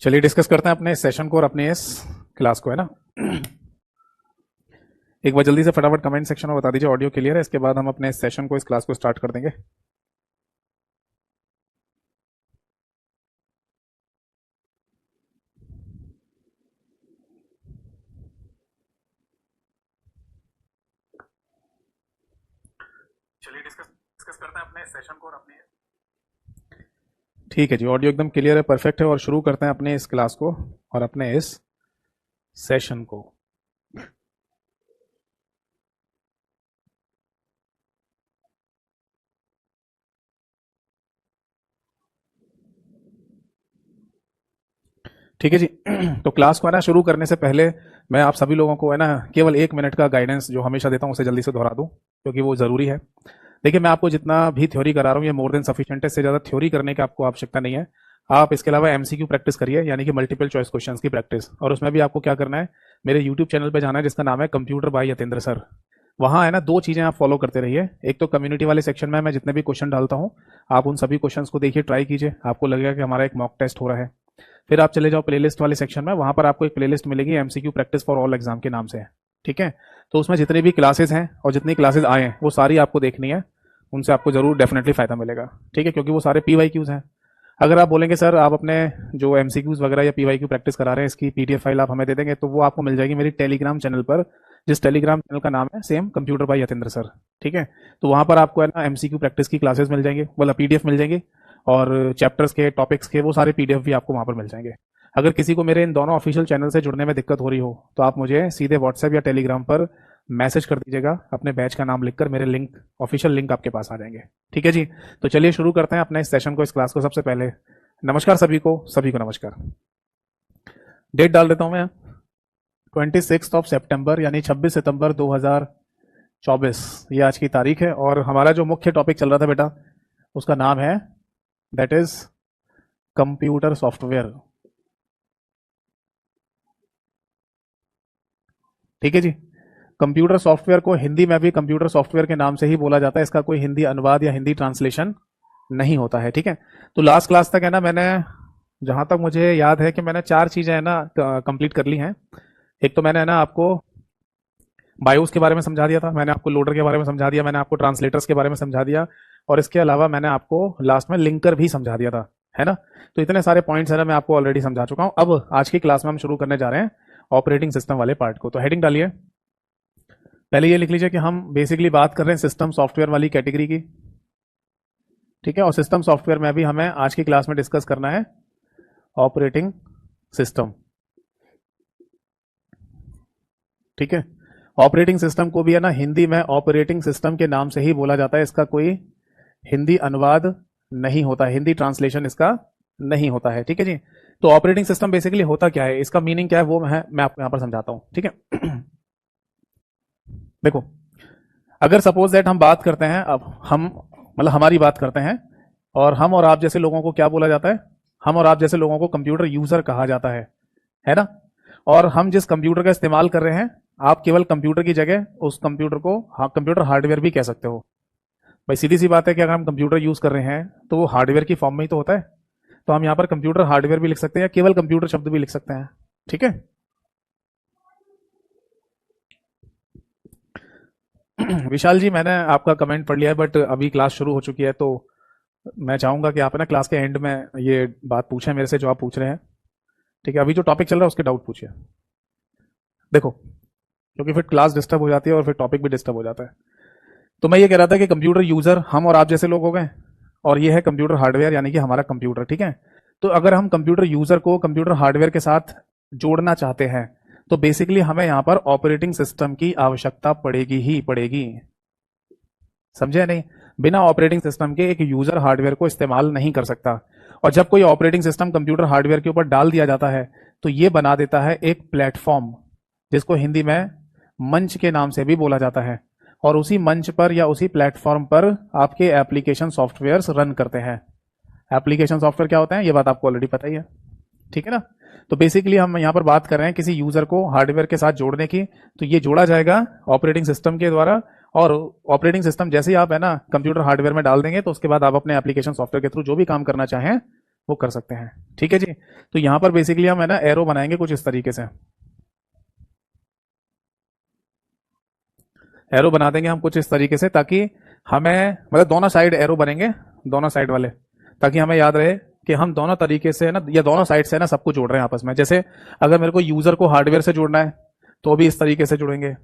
चलिए डिस्कस करते हैं अपने सेशन को और अपने इस क्लास को, है ना। एक बार जल्दी से फटाफट कमेंट सेक्शन में बता दीजिए ऑडियो क्लियर है, इसके बाद हम अपने सेशन को, इस क्लास को स्टार्ट कर देंगे। चलिए डिस्कस करते हैं अपने सेशन को और अपने, ठीक है जी, ऑडियो एकदम क्लियर है, परफेक्ट है। और शुरू करते हैं अपने इस क्लास को और अपने इस सेशन को। ठीक है जी। तो क्लास को है ना शुरू करने से पहले मैं आप सभी लोगों को है ना केवल 1 मिनट का गाइडेंस जो हमेशा देता हूँ उसे जल्दी से दोहरा दूं, क्योंकि वो ज़रूरी है। देखिए, मैं आपको जितना भी थ्योरी करा रहा हूँ ये मोर देन सफिशिएंट है, इससे ज़्यादा थ्योरी करने की आपको आवश्यकता नहीं है। आप इसके अलावा एमसीक्यू प्रैक्टिस करिए, यानी कि मल्टीपल चॉइस क्वेश्चंस की प्रैक्टिस। और उसमें भी आपको क्या करना है, मेरे यूट्यूब चैनल पर जाना है जिसका नाम है कंप्यूटर बाय यतेंद्र सर। वहाँ है ना 2 चीज़ें आप फॉलो करते रहिए। एक तो कम्युनिटी वाले सेक्शन में मैं जितने भी क्वेश्चन डालता हूँ आप उन सभी क्वेश्चंस को देखिए, ट्राई कीजिए, आपको लगेगा कि हमारा एक मॉक टेस्ट हो रहा है। फिर आप चले जाओ प्लेलिस्ट वाले सेक्शन में, वहां पर आपको एक प्लेलिस्ट मिलेगी MCQ practice for all exam के नाम से, ठीक है। तो उसमें जितनी भी क्लासेस हैं और जितनी क्लासेस आए हैं वो सारी आपको देखनी है, उनसे आपको जरूर डेफिनेटली फायदा मिलेगा, ठीक है, क्योंकि वो सारे पीवाईक्यूज हैं। अगर आप बोलेंगे सर आप अपने जो एमसीक्यूज वगैरह या पीवाईक्यू प्रैक्टिस करा रहे हैं इसकी पीडीएफ फाइल आप हमें दे देंगे, तो वो आपको मिल जाएगी मेरी टेलीग्राम चैनल पर, जिस टेलीग्राम चैनल का नाम है same computer by Yatendra sir, ठीक है। तो वहां पर आपको है ना एमसीक्यू प्रैक्टिस की क्लासेस मिल जाएंगे, मतलब पीडीएफ मिल जाएंगी, और चैप्टर्स के, टॉपिक्स के, वो सारे पीडीएफ भी आपको वहां पर मिल जाएंगे। अगर किसी को मेरे इन दोनों ऑफिशियल चैनल से जुड़ने में दिक्कत हो रही हो तो आप मुझे सीधे व्हाट्सएप या टेलीग्राम पर मैसेज कर दीजिएगा, अपने बैच का नाम लिखकर, मेरे लिंक, ऑफिशियल लिंक आपके पास आ जाएंगे, ठीक है जी। तो चलिए शुरू करते हैं अपने इस सेशन को, इस क्लास को। सबसे पहले नमस्कार सभी को नमस्कार। डेट डाल देता हूं मैं, 26 सितंबर, यानी 26 सितंबर 2024, ये आज की तारीख है। और हमारा जो मुख्य टॉपिक चल रहा था बेटा, उसका नाम है दैट इज कंप्यूटर सॉफ्टवेयर, ठीक है जी। कंप्यूटर सॉफ्टवेयर को हिंदी में भी कंप्यूटर सॉफ्टवेयर के नाम से ही बोला जाता है, इसका कोई हिंदी अनुवाद या हिंदी ट्रांसलेशन नहीं होता है, ठीक है। तो लास्ट क्लास तक है ना, मैंने जहां तक मुझे याद है कि मैंने 4 चीजें है ना कंप्लीट कर ली हैं। एक तो मैंने है ना आपको बायोस के बारे में समझा दिया था, मैंने आपको लोडर के बारे में समझा दिया, मैंने आपको ट्रांसलेटर्स के बारे में समझा दिया, और इसके अलावा मैंने आपको लास्ट में लिंकर भी समझा दिया था, है ना। तो इतने सारे पॉइंट्स है ना मैं आपको ऑलरेडी समझा चुका हूं। अब आज की क्लास में हम शुरू करने जा रहे हैं ऑपरेटिंग सिस्टम वाले पार्ट को। तो हेडिंग डालिए, पहले ये लिख लीजिए कि हम बेसिकली बात कर रहे हैं सिस्टम सॉफ्टवेयर वाली कैटेगरी की, ठीक है। और सिस्टम सॉफ्टवेयर में भी हमें आज की क्लास में डिस्कस करना है ऑपरेटिंग सिस्टम, ठीक है। ऑपरेटिंग सिस्टम को भी है ना हिंदी में ऑपरेटिंग सिस्टम के नाम से ही बोला जाता है, इसका कोई हिंदी अनुवाद नहीं होता है, हिंदी ट्रांसलेशन इसका नहीं होता है, ठीक है जी। तो ऑपरेटिंग सिस्टम बेसिकली होता क्या है, इसका मीनिंग क्या है, वो मैं आपको यहां पर समझाता हूं, ठीक है। देखो, अगर सपोज दैट हम बात करते हैं, अब हम मतलब हमारी बात करते हैं, और हम और आप जैसे लोगों को क्या बोला जाता है, हम और आप जैसे लोगों को कंप्यूटर यूजर कहा जाता है ना। और हम जिस कंप्यूटर का इस्तेमाल कर रहे हैं, आप केवल कंप्यूटर की जगह उस कंप्यूटर को कंप्यूटर हार्डवेयर भी कह सकते हो। भाई सीधी सी बात है कि अगर हम कंप्यूटर यूज कर रहे हैं तो वो हार्डवेयर की फॉर्म में ही तो होता है, तो हम यहाँ पर कंप्यूटर हार्डवेयर भी लिख सकते हैं या केवल कंप्यूटर शब्द भी लिख सकते हैं, ठीक है। विशाल जी, मैंने आपका कमेंट पढ़ लिया है, बट अभी क्लास शुरू हो चुकी है, तो मैं चाहूंगा कि आप ना क्लास के एंड में ये बात पूछें मेरे से जो आप पूछ रहे हैं, ठीक है। अभी जो टॉपिक चल रहा है उसके डाउट पूछिए, देखो, क्योंकि फिर क्लास डिस्टर्ब हो जाती है और फिर टॉपिक भी डिस्टर्ब हो जाता है। तो मैं ये कह रहा था कि कंप्यूटर यूजर हम और आप जैसे लोग हो गए, और ये है कंप्यूटर हार्डवेयर, यानी कि हमारा कंप्यूटर, ठीक है। तो अगर हम कंप्यूटर यूजर को कंप्यूटर हार्डवेयर के साथ जोड़ना चाहते हैं तो बेसिकली हमें यहां पर ऑपरेटिंग सिस्टम की आवश्यकता पड़ेगी ही पड़ेगी, समझे नहीं। बिना ऑपरेटिंग सिस्टम के एक यूजर हार्डवेयर को इस्तेमाल नहीं कर सकता। और जब कोई ऑपरेटिंग सिस्टम कंप्यूटर हार्डवेयर के ऊपर डाल दिया जाता है तो ये बना देता है एक प्लेटफॉर्म, जिसको हिंदी में मंच के नाम से भी बोला जाता है। और उसी मंच पर या उसी प्लेटफॉर्म पर आपके एप्लीकेशन सॉफ्टवेयर्स रन करते हैं। एप्लीकेशन सॉफ्टवेयर क्या होते हैं ये बात आपको ऑलरेडी पता ही है, ठीक है ना। तो बेसिकली हम यहां पर बात कर रहे हैं किसी यूजर को हार्डवेयर के साथ जोड़ने की, तो ये जोड़ा जाएगा ऑपरेटिंग सिस्टम के द्वारा। और ऑपरेटिंग सिस्टम जैसे ही आप है ना कंप्यूटर हार्डवेयर में डाल देंगे तो उसके बाद आप अपने एप्लीकेशन सॉफ्टवेयर के थ्रू जो भी काम करना चाहें वो कर सकते हैं। ठीक है जी। तो यहां पर बेसिकली हम है ना एरो बनाएंगे कुछ इस तरीके से, एरो बना देंगे हम कुछ इस तरीके से, ताकि हमें मतलब दोनों साइड एरो बनेंगे, दोनों साइड वाले, ताकि हमें याद रहे कि हम दोनों तरीके से है ना, या दोनों साइड से है ना सबको जोड़ रहे हैं आपस में। जैसे अगर मेरे को यूजर को हार्डवेयर से जोड़ना है तो भी इस तरीके से जुड़ेंगे,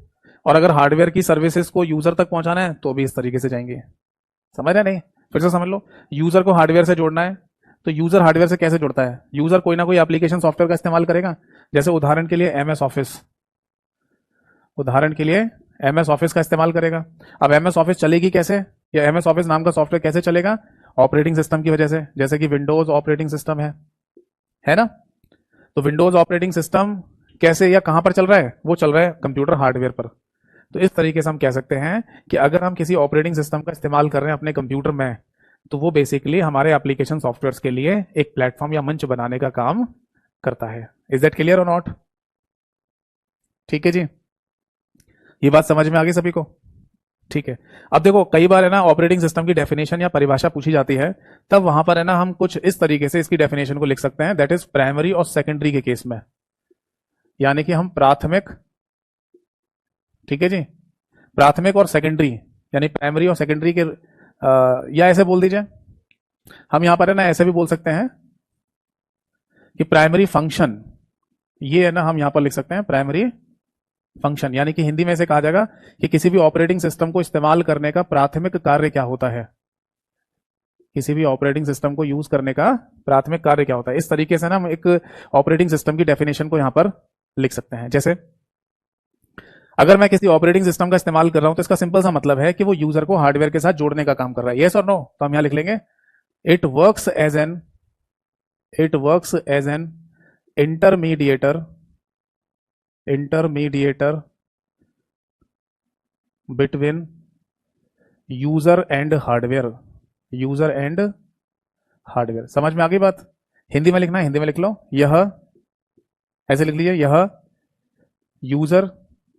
और अगर हार्डवेयर की सर्विसेज को यूजर तक पहुंचाना है तो भी इस तरीके से जाएंगे। समझ रहे नहीं? फिर से समझ लो, यूजर को हार्डवेयर से जोड़ना है तो यूजर हार्डवेयर से कैसे जुड़ता है? यूजर कोई ना कोई एप्लीकेशन सॉफ्टवेयर का इस्तेमाल करेगा। जैसे उदाहरण के लिए एमएस ऑफिस, उदाहरण के लिए एमएस ऑफिस का इस्तेमाल करेगा। अब एमएस ऑफिस चलेगी कैसे, या एमएस ऑफिस नाम का सॉफ्टवेयर कैसे चलेगा? ऑपरेटिंग सिस्टम की वजह से, जैसे कि विंडोज ऑपरेटिंग सिस्टम है ना। तो विंडोज ऑपरेटिंग सिस्टम कैसे या कहां पर चल रहा है? वो चल रहा है कंप्यूटर हार्डवेयर पर। तो इस तरीके से हम कह सकते हैं कि अगर हम किसी ऑपरेटिंग सिस्टम का इस्तेमाल कर रहे हैं अपने कंप्यूटर में, तो वो बेसिकली हमारे एप्लीकेशन सॉफ्टवेयर के लिए एक प्लेटफॉर्म या मंच बनाने का काम करता है। इज दैट क्लियर और नॉट? ठीक है जी, ये बात समझ में आ गई सभी को? ठीक है। अब देखो कई बार है ना ऑपरेटिंग सिस्टम की डेफिनेशन या परिभाषा पूछी जाती है, तब वहां पर है ना हम कुछ इस तरीके से इसकी डेफिनेशन को लिख सकते हैं, दैट इज प्राइमरी और सेकेंडरी के केस में, यानी कि हम प्राथमिक, ठीक है जी, प्राथमिक और सेकेंडरी, यानी प्राइमरी और सेकेंडरी के या ऐसे बोल दीजिए, हम यहां पर है ना ऐसे भी बोल सकते हैं कि प्राइमरी फंक्शन, ये है ना हम यहां पर लिख सकते हैं प्राइमरी फंक्शन, यानी कि हिंदी में इसे कहा जाएगा कि किसी भी ऑपरेटिंग सिस्टम को इस्तेमाल करने का प्राथमिक कार्य क्या होता है, किसी भी ऑपरेटिंग सिस्टम को यूज करने का प्राथमिक कार्य क्या होता है। इस तरीके से ना हम एक ऑपरेटिंग सिस्टम की डेफिनेशन को यहां पर लिख सकते हैं। जैसे अगर मैं किसी ऑपरेटिंग सिस्टम का इस्तेमाल कर रहा हूं तो इसका सिंपल सा मतलब है कि वो यूजर को हार्डवेयर के साथ जोड़ने का काम कर रहा है। यस और नो? तो हम यहां लिख लेंगे it works as an, it works as an intermediator, intermediator between user and hardware, user and hardware. समझ में आ गई बात? हिंदी में लिखना है, हिंदी में लिख लो, यह ऐसे लिख लीजिए, यह यूजर,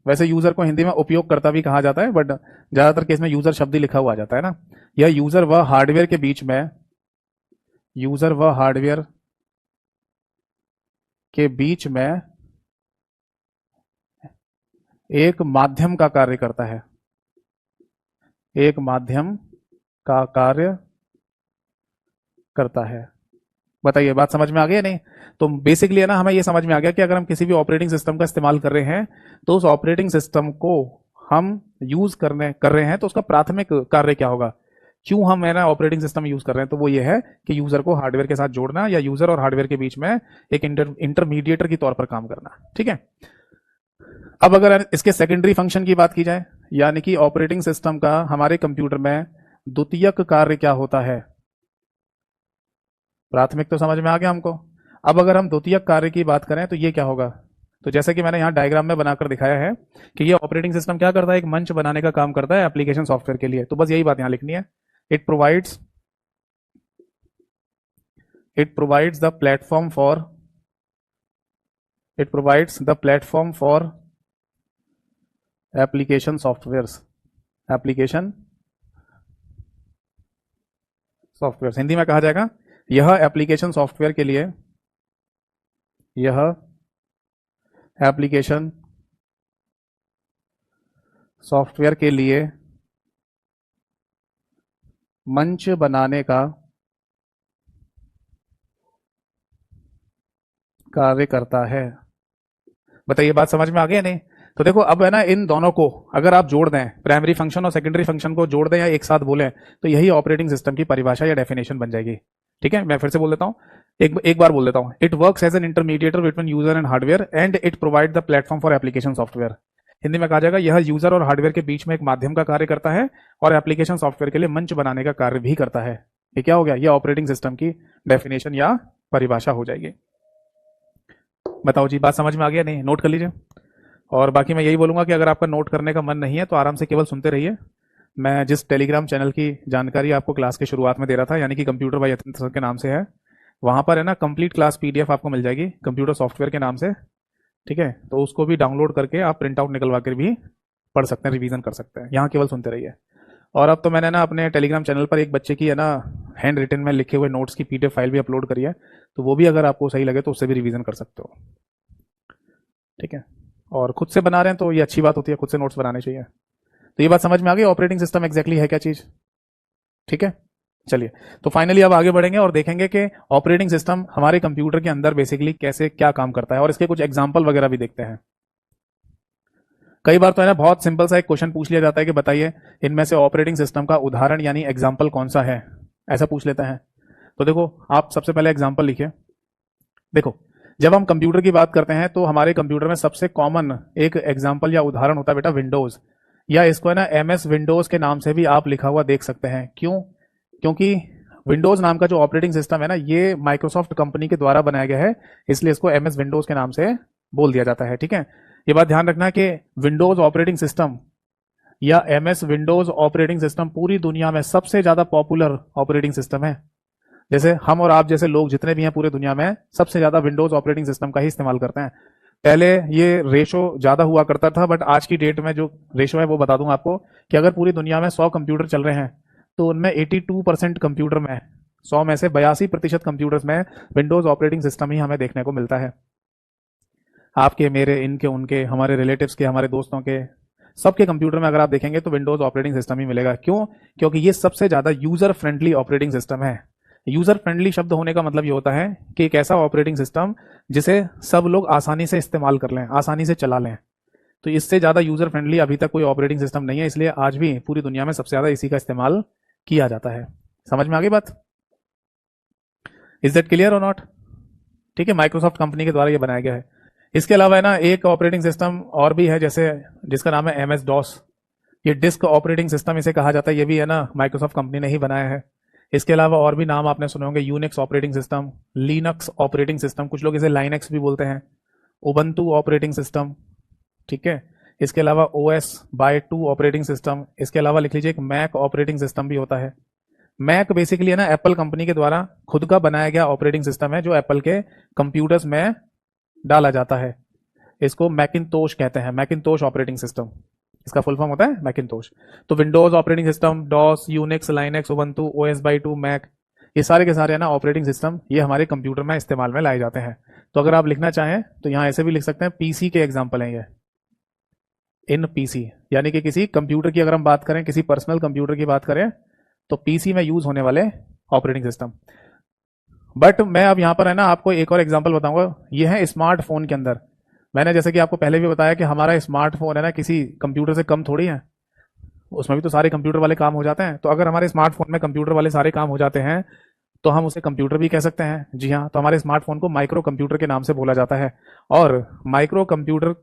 वैसे यूजर को हिंदी में उपयोगकर्ता भी कहा जाता है, बट ज्यादातर केस में यूजर शब्द ही लिखा हुआ जाता है ना। यह यूजर व हार्डवेयर के बीच में, यूजर व हार्डवेयर के बीच में एक माध्यम का कार्य करता है, एक माध्यम का कार्य करता है। बताइए बात समझ में आ गई या नहीं? तो बेसिकली है ना हमें ये समझ में आ गया कि अगर हम किसी भी ऑपरेटिंग सिस्टम का इस्तेमाल कर रहे हैं तो उस ऑपरेटिंग सिस्टम को हम यूज कर रहे हैं तो उसका प्राथमिक कार्य क्या होगा, क्यों हम है ना ऑपरेटिंग सिस्टम यूज कर रहे हैं, तो वो ये है कि यूजर को हार्डवेयर के साथ जोड़ना, या यूजर और हार्डवेयर के बीच में एक इंटरमीडिएटर की तौर पर काम करना। ठीक है। अब अगर इसके सेकेंडरी फंक्शन की बात की जाए, यानी कि ऑपरेटिंग सिस्टम का हमारे कंप्यूटर में द्वितीयक कार्य क्या होता है, प्राथमिक तो समझ में आ गया हमको। अब अगर हम द्वितीयक कार्य की बात करें तो ये क्या होगा, तो जैसे कि मैंने यहां डायग्राम में बनाकर दिखाया है कि ये ऑपरेटिंग सिस्टम क्या करता है, एक मंच बनाने का काम करता है एप्लीकेशन सॉफ्टवेयर के लिए। तो बस यही बात यहां लिखनी है, it provides, it provides the platform for, it provides the platform for application software, application software Hindi में कहा जाएगा यह एप्लीकेशन सॉफ्टवेयर के लिए, यह एप्लीकेशन सॉफ्टवेयर के लिए मंच बनाने का कार्य करता है। बताइए बात समझ में आ गई या नहीं? तो देखो अब है ना इन दोनों को अगर आप जोड़ दें, प्राइमरी फंक्शन और सेकेंडरी फंक्शन को जोड़ दें या एक साथ बोलें, तो यही ऑपरेटिंग सिस्टम की परिभाषा या डेफिनेशन बन जाएगी। ठीक है, मैं फिर से बोल देता हूं, एक बार बोल देता हूं, it works as an intermediator between user and hardware and it provide the platform for application software. Hindi में कहा जाएगा यह यूजर और हार्डवेयर के बीच में एक माध्यम का कार्य करता है और एप्लीकेशन सॉफ्टवेयर के लिए मंच बनाने का कार्य भी करता है। ये क्या हो गया, ये ऑपरेटिंग सिस्टम की डेफिनेशन या परिभाषा हो जाएगी। बताओ जी बात समझ में आ गया नहीं? नोट कर लीजिए। और बाकी मैं यही बोलूंगा कि अगर आपका नोट करने का मन नहीं है तो आराम से केवल सुनते रहिए। मैं जिस टेलीग्राम चैनल की जानकारी आपको क्लास के शुरुआत में दे रहा था, यानी कि कंप्यूटर बाय यतीन्द्र सर के नाम से है, वहां पर है ना कंप्लीट क्लास पीडीएफ आपको मिल जाएगी कंप्यूटर सॉफ्टवेयर के नाम से। ठीक है, तो उसको भी डाउनलोड करके आप प्रिंट आउट निकलवा कर भी पढ़ सकते हैं, रिवीजन कर सकते हैं। यहाँ केवल सुनते रहिए। और अब तो मैंने ना अपने टेलीग्राम चैनल पर एक बच्चे की है ना हैंड रिटन में लिखे हुए नोट्स की पीडीएफ फाइल भी अपलोड करी है, तो वो भी अगर आपको सही लगे तो उससे भी रिवीजन कर सकते हो। ठीक है, और खुद से बना रहे हैं तो ये अच्छी बात होती है, खुद से नोट्स बनाने चाहिए। तो ये बात समझ में आ गई ऑपरेटिंग सिस्टम एग्जैक्टली है क्या चीज। ठीक है, चलिए तो फाइनली अब आगे बढ़ेंगे और देखेंगे कि ऑपरेटिंग सिस्टम हमारे कंप्यूटर के अंदर बेसिकली कैसे क्या काम करता है, और इसके कुछ एग्जाम्पल वगैरह भी देखते हैं। कई बार तो है ना बहुत सिंपल सा एक क्वेश्चन पूछ लिया जाता है कि बताइए इनमें से ऑपरेटिंग सिस्टम का उदाहरण यानी एग्जाम्पल कौन सा है, ऐसा पूछ लेते हैं। तो देखो आप सबसे पहले एग्जाम्पल लिखिए। देखो जब हम कंप्यूटर की बात करते हैं तो हमारे कंप्यूटर में सबसे कॉमन एक एग्जाम्पल या उदाहरण होता है बेटा विंडोज, या इसको है ना एमएस विंडोज के नाम से भी आप लिखा हुआ देख सकते हैं। क्यों? क्योंकि विंडोज नाम का जो ऑपरेटिंग सिस्टम है ना ये माइक्रोसॉफ्ट कंपनी के द्वारा बनाया गया है, इसलिए इसको एमएस विंडोज के नाम से बोल दिया जाता है। ठीक है, ये बात ध्यान रखना कि विंडोज ऑपरेटिंग सिस्टम या एमएस विंडोज ऑपरेटिंग सिस्टम पूरी दुनिया में सबसे ज्यादा पॉपुलर ऑपरेटिंग सिस्टम है। जैसे हम और आप जैसे लोग जितने भी हैं पूरे दुनिया में सबसे ज्यादा विंडोज ऑपरेटिंग सिस्टम का ही इस्तेमाल करते हैं। पहले ये रेशो ज्यादा हुआ करता था, बट आज की डेट में जो रेशो है वो बता दूं आपको कि अगर पूरी दुनिया में 100 कंप्यूटर चल रहे हैं तो उनमें 82% कंप्यूटर में 100 में से 82% कंप्यूटर्स में विंडोज ऑपरेटिंग सिस्टम ही हमें देखने को मिलता है। आपके, मेरे, इनके, उनके, हमारे रिलेटिव्स के, हमारे दोस्तों के, सबके कंप्यूटर में अगर आप देखेंगे तो विंडोज ऑपरेटिंग सिस्टम ही मिलेगा। क्यों? क्योंकि ये सबसे ज्यादा यूजर फ्रेंडली ऑपरेटिंग सिस्टम है। यूजर फ्रेंडली शब्द होने का मतलब ये होता है कि एक ऐसा ऑपरेटिंग सिस्टम जिसे सब लोग आसानी से इस्तेमाल कर लें, आसानी से चला लें। तो इससे ज्यादा यूजर फ्रेंडली अभी तक कोई ऑपरेटिंग सिस्टम नहीं है, इसलिए आज भी पूरी दुनिया में सबसे ज्यादा इसी का इस्तेमाल किया जाता है। समझ में आ गई बात? इज दैट क्लियर और नॉट? ठीक है, माइक्रोसॉफ्ट कंपनी के द्वारा ये बनाया गया है। इसके अलावा है ना एक ऑपरेटिंग सिस्टम और भी है जैसे जिसका नाम है एमएस डॉस। ये डिस्क ऑपरेटिंग सिस्टम इसे कहा जाता है, ये भी है ना माइक्रोसॉफ्ट कंपनी ने ही बनाया है। इसके अलावा और भी नाम आपने सुने होंगे, Unix operating system, Linux operating system, कुछ लोग इसे लाइनेक्स भी बोलते हैं, उबंटू ऑपरेटिंग सिस्टम। ठीक है, इसके अलावा ओएस बाय 2 ऑपरेटिंग सिस्टम। इसके अलावा लिख लीजिए एक मैक ऑपरेटिंग सिस्टम भी होता है। मैक बेसिकली है ना एप्पल कंपनी के द्वारा खुद का बनाया गया ऑपरेटिंग सिस्टम है जो एप्पल के कंप्यूटर्स में डाला जाता है। इसको मैकिनतोश कहते हैं, मैकिनतोश ऑपरेटिंग सिस्टम, इसका फुल फॉर्म होता है मैकिनतोश। तो Windows operating system, DOS, Unix, Linux, Ubuntu, OS by 2, Mac, ये सारे के सारे है ना ऑपरेटिंग सिस्टम, ये हमारे कंप्यूटर में इस्तेमाल में लाए जाते हैं। तो अगर आप लिखना चाहें तो यहां ऐसे भी लिख सकते हैं, पीसी के एग्जाम्पल हैं ये, इन पीसी, यानी कि किसी कंप्यूटर की अगर हम बात करें, किसी पर्सनल कंप्यूटर की बात करें तो पीसी में यूज होने वाले ऑपरेटिंग सिस्टम। बट मैं अब यहां पर है ना आपको एक और एग्जांपल बताऊंगा, ये है स्मार्टफोन के अंदर। मैंने जैसे कि आपको पहले भी बताया कि हमारा स्मार्टफोन है ना किसी कंप्यूटर से कम थोड़ी है, उसमें भी तो सारे कंप्यूटर वाले काम हो जाते हैं। तो अगर हमारे स्मार्टफोन में कंप्यूटर वाले सारे काम हो जाते हैं तो हम उसे कंप्यूटर भी कह सकते हैं। जी हाँ, तो हमारे स्मार्टफोन को माइक्रो कंप्यूटर के नाम से बोला जाता है। और माइक्रो कंप्यूटर,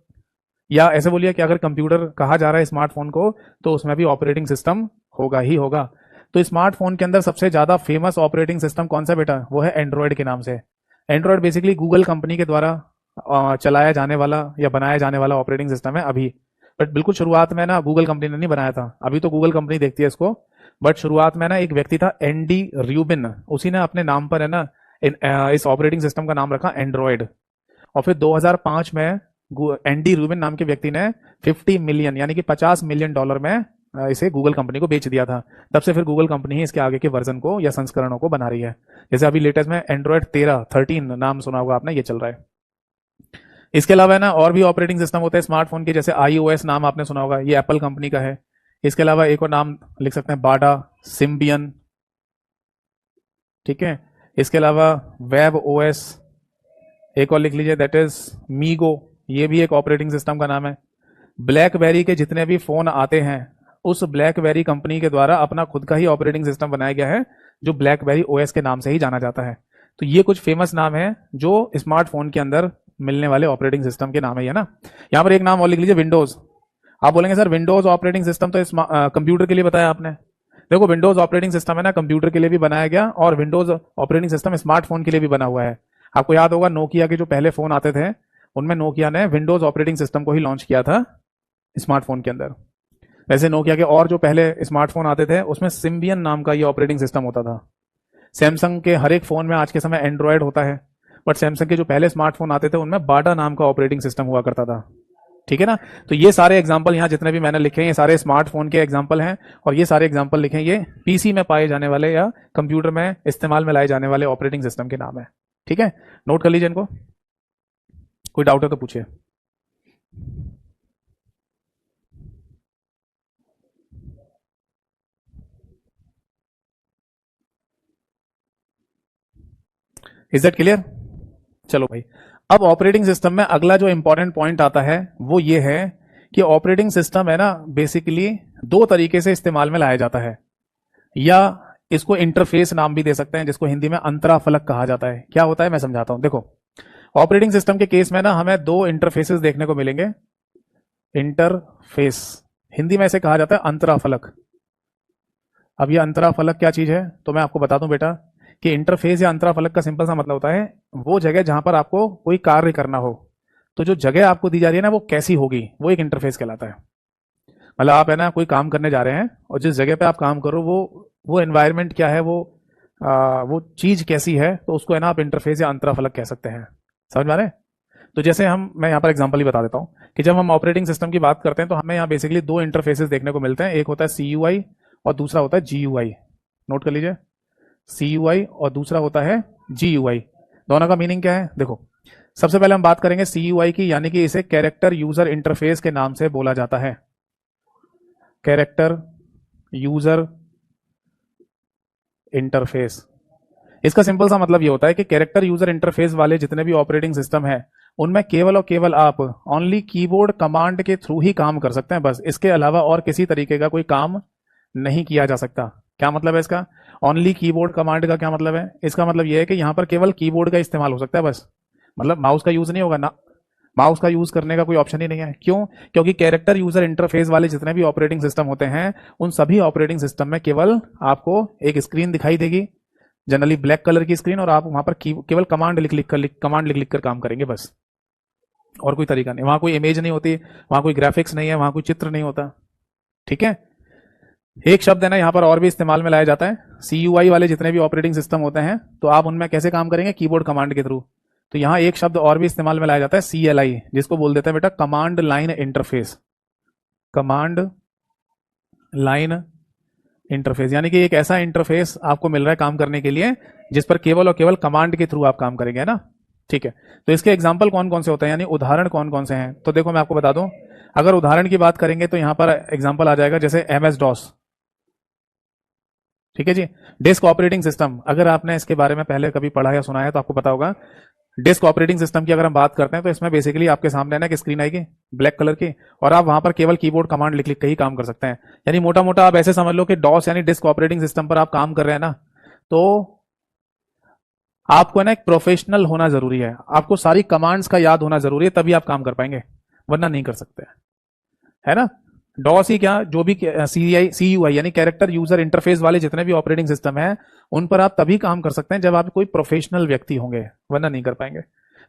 या ऐसे बोलिए कि अगर कंप्यूटर कहा जा रहा है स्मार्टफोन को तो उसमें भी ऑपरेटिंग सिस्टम होगा ही होगा। तो स्मार्टफोन के अंदर सबसे ज्यादा फेमस ऑपरेटिंग सिस्टम कौन सा बेटा? वो है एंड्रॉयड के नाम से। एंड्रॉयड बेसिकली गूगल कंपनी के द्वारा चलाया जाने वाला या बनाया जाने वाला ऑपरेटिंग सिस्टम है अभी। बट बिल्कुल शुरुआत में ना गूगल कंपनी ने नहीं बनाया था, अभी तो गूगल कंपनी देखती है इसको। बट शुरुआत में ना एक व्यक्ति था एंडी र्यूबिन, उसी ने अपने नाम पर है ना इस ऑपरेटिंग सिस्टम का नाम रखा एंड्रॉयड। और फिर 2005 में एंडी र्यूबिन नाम के व्यक्ति ने 50 मिलियन यानी कि $50 मिलियन में इसे गूगल कंपनी को बेच दिया था। तब से फिर गूगल कंपनी ही इसके आगे के वर्जन को या संस्करणों को बना रही है। जैसे अभी लेटेस्ट में एंड्रॉयड 13 नाम सुना होगा आपने, ये चल रहा है। इसके अलावा है ना और भी ऑपरेटिंग सिस्टम होते हैं स्मार्टफोन के, जैसे iOS नाम आपने सुना होगा, ये एप्पल कंपनी का है। इसके अलावा एक और नाम लिख सकते हैं बाडा, सिम्बियन। ठीक है, इसके अलावा वेब ओएस एक और लिख लीजिए, दैट इज मीगो, ये भी एक ऑपरेटिंग सिस्टम का नाम है। ब्लैकबेरी के जितने भी फोन आते हैं उस ब्लैकबेरी कंपनी के द्वारा अपना खुद का ही ऑपरेटिंग सिस्टम बनाया गया है जो ब्लैकबेरी ओएस के नाम से ही जाना जाता है। तो ये कुछ फेमस नाम है जो स्मार्टफोन के अंदर मिलने वाले ऑपरेटिंग सिस्टम के नाम है ना। यहां पर एक नाम और लिख लीजिए, विंडोज। आप बोलेंगे सर विंडोज ऑपरेटिंग सिस्टम तो कंप्यूटर के लिए बताया आपने। देखो विंडोज ऑपरेटिंग सिस्टम है ना कंप्यूटर के लिए भी बनाया गया और विंडोज ऑपरेटिंग सिस्टम स्मार्टफोन के लिए भी बना हुआ है। आपको याद होगा नोकिया के जो पहले फोन आते थे उनमें नोकिया ने विंडोज ऑपरेटिंग सिस्टम को ही लॉन्च किया था स्मार्टफोन के अंदर। वैसे नोकिया के और जो पहले स्मार्टफोन आते थे उसमें सिम्बियन नाम का ये ऑपरेटिंग सिस्टम होता था। सैमसंग के हर एक फोन में आज के समय एंड्रॉयड होता है, बट सैमसंग के जो पहले स्मार्टफोन आते थे उनमें बाडा नाम का ऑपरेटिंग सिस्टम हुआ करता था। ठीक है ना। तो ये सारे एग्जाम्पल यहाँ जितने भी मैंने लिखे हैं ये सारे स्मार्टफोन के एग्जाम्पल हैं, और ये सारे एग्जाम्पल लिखे हैं ये पीसी में पाए जाने वाले या कंप्यूटर में इस्तेमाल में लाए जाने वाले ऑपरेटिंग सिस्टम के नाम है। ठीक है, नोट कर लीजिए इनको, कोई डाउट है तो पूछिए। Is that clear? चलो भाई, अब ऑपरेटिंग सिस्टम में अगला जो इंपॉर्टेंट पॉइंट आता है वो ये है कि ऑपरेटिंग सिस्टम है ना बेसिकली दो तरीके से इस्तेमाल में लाया जाता है, या इसको इंटरफेस नाम भी दे सकते हैं जिसको हिंदी में अंतराफलक कहा जाता है। क्या होता है मैं समझाता हूं। देखो, ऑपरेटिंग सिस्टम के केस में ना हमें दो इंटरफेसेस देखने को मिलेंगे। इंटरफेस हिंदी में इसे कहा जाता है अंतराफलक। अब ये अंतराफलक क्या चीज है तो मैं आपको बता दूं बेटा कि इंटरफेस या अंतराफलक का सिंपल सा मतलब होता है वो जगह जहां पर आपको कोई कार्य करना हो, तो जो जगह आपको दी जा रही है ना वो कैसी होगी, वो एक इंटरफेस कहलाता है। मतलब आप है ना कोई काम करने जा रहे हैं और जिस जगह पे आप काम करो वो एनवायरनमेंट क्या है, वो चीज कैसी है, तो उसको है ना आप इंटरफेस या अंतराफलक कह सकते हैं। समझ में आ रहे हैं? तो जैसे मैं यहाँ पर एग्जांपल ही बता देता हूँ कि जब हम ऑपरेटिंग सिस्टम की बात करते हैं तो हमें यहाँ बेसिकली दो इंटरफेसेस देखने को मिलते हैं। एक होता है CUI और दूसरा होता है GUI। नोट कर लीजिए, CUI और दूसरा होता है GUI। दोनों का मीनिंग क्या है देखो, सबसे पहले हम बात करेंगे CUI की, यानी कि इसे कैरेक्टर यूजर इंटरफेस के नाम से बोला जाता है। कैरेक्टर यूजर इंटरफेस, इसका सिंपल सा मतलब ये होता है कि कैरेक्टर यूजर इंटरफेस वाले जितने भी ऑपरेटिंग सिस्टम है उनमें केवल और केवल आप ओनली कीबोर्ड कमांड के थ्रू ही काम कर सकते हैं, बस। इसके अलावा और किसी तरीके का कोई काम नहीं किया जा सकता। क्या मतलब है इसका? ओनली कीबोर्ड कमांड का क्या मतलब है? इसका मतलब यह है कि यहां पर केवल कीबोर्ड का इस्तेमाल हो सकता है, बस। मतलब माउस का यूज नहीं होगा ना, माउस का यूज करने का कोई ऑप्शन ही नहीं है। क्यों? क्योंकि कैरेक्टर यूजर इंटरफेस वाले जितने भी ऑपरेटिंग सिस्टम होते हैं उन सभी ऑपरेटिंग सिस्टम में केवल आपको एक स्क्रीन दिखाई देगी, जनरली ब्लैक कलर की स्क्रीन, और आप वहां पर केवल कमांड लिख कर काम करेंगे, बस। और कोई तरीका नहीं, वहां कोई इमेज नहीं होती, वहां कोई ग्राफिक्स नहीं है, वहां कोई चित्र नहीं होता। ठीक है, एक शब्द है ना यहाँ पर और भी इस्तेमाल में लाया जाता है। CUI वाले जितने भी ऑपरेटिंग सिस्टम होते हैं तो आप उनमें कैसे काम करेंगे? कीबोर्ड कमांड के थ्रू। तो यहाँ एक शब्द और भी इस्तेमाल में लाया जाता है CLI, जिसको बोल देते हैं बेटा command line interface. Command line interface यानी कि एक ऐसा इंटरफेस आपको मिल रहा है काम करने के लिए जिस पर केवल और केवल कमांड के थ्रू आप काम करेंगे, है ना। ठीक है, तो इसके एग्जाम्पल कौन कौन से होते हैं, यानी उदाहरण कौन कौन से हैं? तो देखो मैं आपको बता दूं, अगर उदाहरण की बात करेंगे तो यहां पर एग्जाम्पल आ जाएगा जैसे MS DOS। ठीक है जी, डिस्क ऑपरेटिंग सिस्टम, अगर आपने इसके बारे में पहले कभी पढ़ा या सुना है तो आपको पता होगा। डिस्क ऑपरेटिंग सिस्टम की अगर हम बात करते हैं तो इसमें बेसिकली आपके सामने ना एक स्क्रीन आएगी ब्लैक कलर की, और आप वहां पर केवल कीबोर्ड कमांड लिख लिख के ही काम कर सकते हैं। यानी मोटा मोटा आप ऐसे समझ लो कि डॉस यानी डिस्क ऑपरेटिंग सिस्टम पर आप काम कर रहे हैं ना, तो आपको ना एक प्रोफेशनल होना जरूरी है, आपको सारी कमांड्स का याद होना जरूरी है, तभी आप काम कर पाएंगे, वरना नहीं कर सकते, है ना। डॉस ही क्या, जो भी CUI यानी कैरेक्टर यूजर इंटरफेस वाले जितने भी ऑपरेटिंग सिस्टम है उन पर आप तभी काम कर सकते हैं जब आप कोई प्रोफेशनल व्यक्ति होंगे, वरना नहीं कर पाएंगे।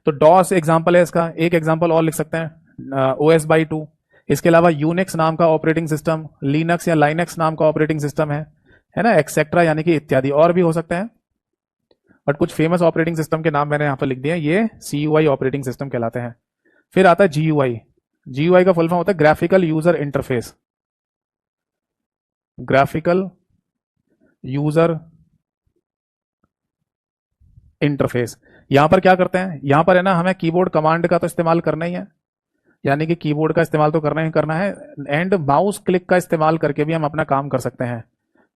तो डॉस एग्जाम्पल है इसका। एक एग्जाम्पल और लिख सकते हैं OS/2। इसके अलावा यूनिक्स नाम का ऑपरेटिंग सिस्टम, लिनक्स या लाइनेक्स नाम का ऑपरेटिंग सिस्टम है ना, एक्सेट्रा, यानी कि इत्यादि और भी हो सकते हैं। बट कुछ फेमस ऑपरेटिंग सिस्टम के नाम मैंने यहां पर लिख दिए, ये CUI ऑपरेटिंग सिस्टम कहलाते हैं। फिर आता है GUI। GUI का फुल फॉर्म होता है graphical user interface. Graphical user interface, यहां पर क्या करते हैं, यहां पर है ना हमें कीबोर्ड कमांड का तो इस्तेमाल करना ही है, यानी कि कीबोर्ड का इस्तेमाल तो करना ही करना है, एंड माउस क्लिक का इस्तेमाल करके भी हम अपना काम कर सकते हैं।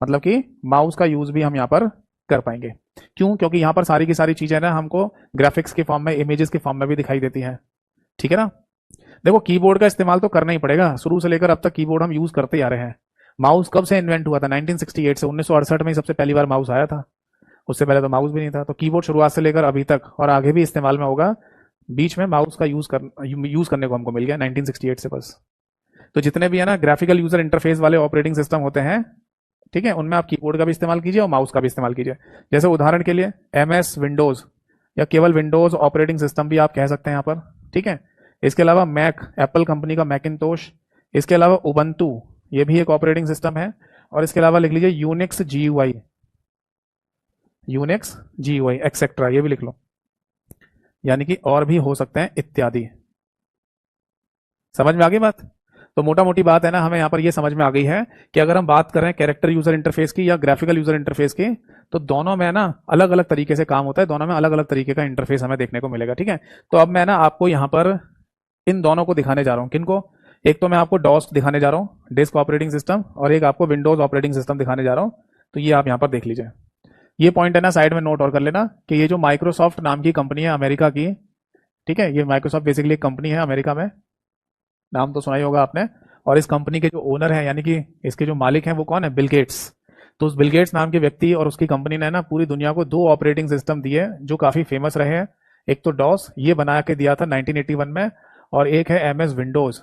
मतलब कि माउस का यूज भी हम यहां पर कर पाएंगे। क्यों? क्योंकि यहां पर सारी की सारी चीजें ना हमको ग्राफिक्स के फॉर्म में, इमेजेस के फॉर्म में भी दिखाई देती हैं। ठीक है ना। देखो, कीबोर्ड का इस्तेमाल तो करना ही पड़ेगा, शुरू से लेकर अब तक कीबोर्ड हम यूज करते ही आ रहे हैं। माउस कब से इन्वेंट हुआ था? 1968 से, 1968 में ही सबसे पहली बार माउस आया था, उससे पहले तो माउस भी नहीं था। तो कीबोर्ड शुरुआत से लेकर अभी तक और आगे भी इस्तेमाल में होगा। बीच में माउस का यूज करने को हमको मिल गया 1968 से, बस। तो जितने भी है ना ग्राफिकल यूजर इंटरफेस वाले ऑपरेटिंग सिस्टम होते हैं, ठीक है, उनमें आप कीबोर्ड का भी इस्तेमाल कीजिए और माउस का भी इस्तेमाल कीजिए। जैसे उदाहरण के लिए MS विंडोज या केवल विंडोज ऑपरेटिंग सिस्टम भी आप कह सकते हैं यहाँ पर। ठीक है, इसके अलावा मैक, एप्पल कंपनी का मैकिनतोश, इसके अलावा उबंटू, ये भी एक ऑपरेटिंग सिस्टम है। और इसके अलावा लिख लीजिए Unix GUI, Unix GUI etcetera, ये भी लिख लो, यानी कि और भी हो सकते हैं इत्यादि। समझ में आ गई बात? तो मोटा मोटी बात है ना, हमें यहाँ पर ये समझ में आ गई है कि अगर हम बात कर रहे हैं कैरेक्टर यूजर इंटरफेस की या ग्राफिकल यूजर इंटरफेस की, तो दोनों में ना अलग अलग तरीके से काम होता है, दोनों में अलग अलग तरीके का इंटरफेस हमें देखने को मिलेगा। ठीक है, तो अब मैं ना आपको यहाँ पर इन दोनों को दिखाने जा रहा हूँ। किनको? एक तो मैं आपको डॉस दिखाने जा रहा हूँ, डिस्क ऑपरेटिंग सिस्टम, और एक आपको विंडोज ऑपरेटिंग सिस्टम दिखाने जा रहा हूँ। तो ये आप यहाँ पर देख लीजिए। ये पॉइंट है ना साइड में नोट और कर लेना कि ये जो माइक्रोसॉफ्ट नाम की कंपनी है अमेरिका की, ठीक है, ये माइक्रोसॉफ्ट बेसिकली एक कंपनी है अमेरिका में, नाम तो सुना ही होगा आपने। और इस कंपनी के जो ओनर है यानी कि इसके जो मालिक हैं वो कौन है? Bill Gates. तो उस बिल गेट्स नाम के व्यक्ति और उसकी कंपनी ने ना पूरी दुनिया को दो ऑपरेटिंग सिस्टम दिए जो काफी फेमस रहे हैं। एक तो डॉस, ये बना के दिया था 1981 में, और एक है एमएस विंडोज।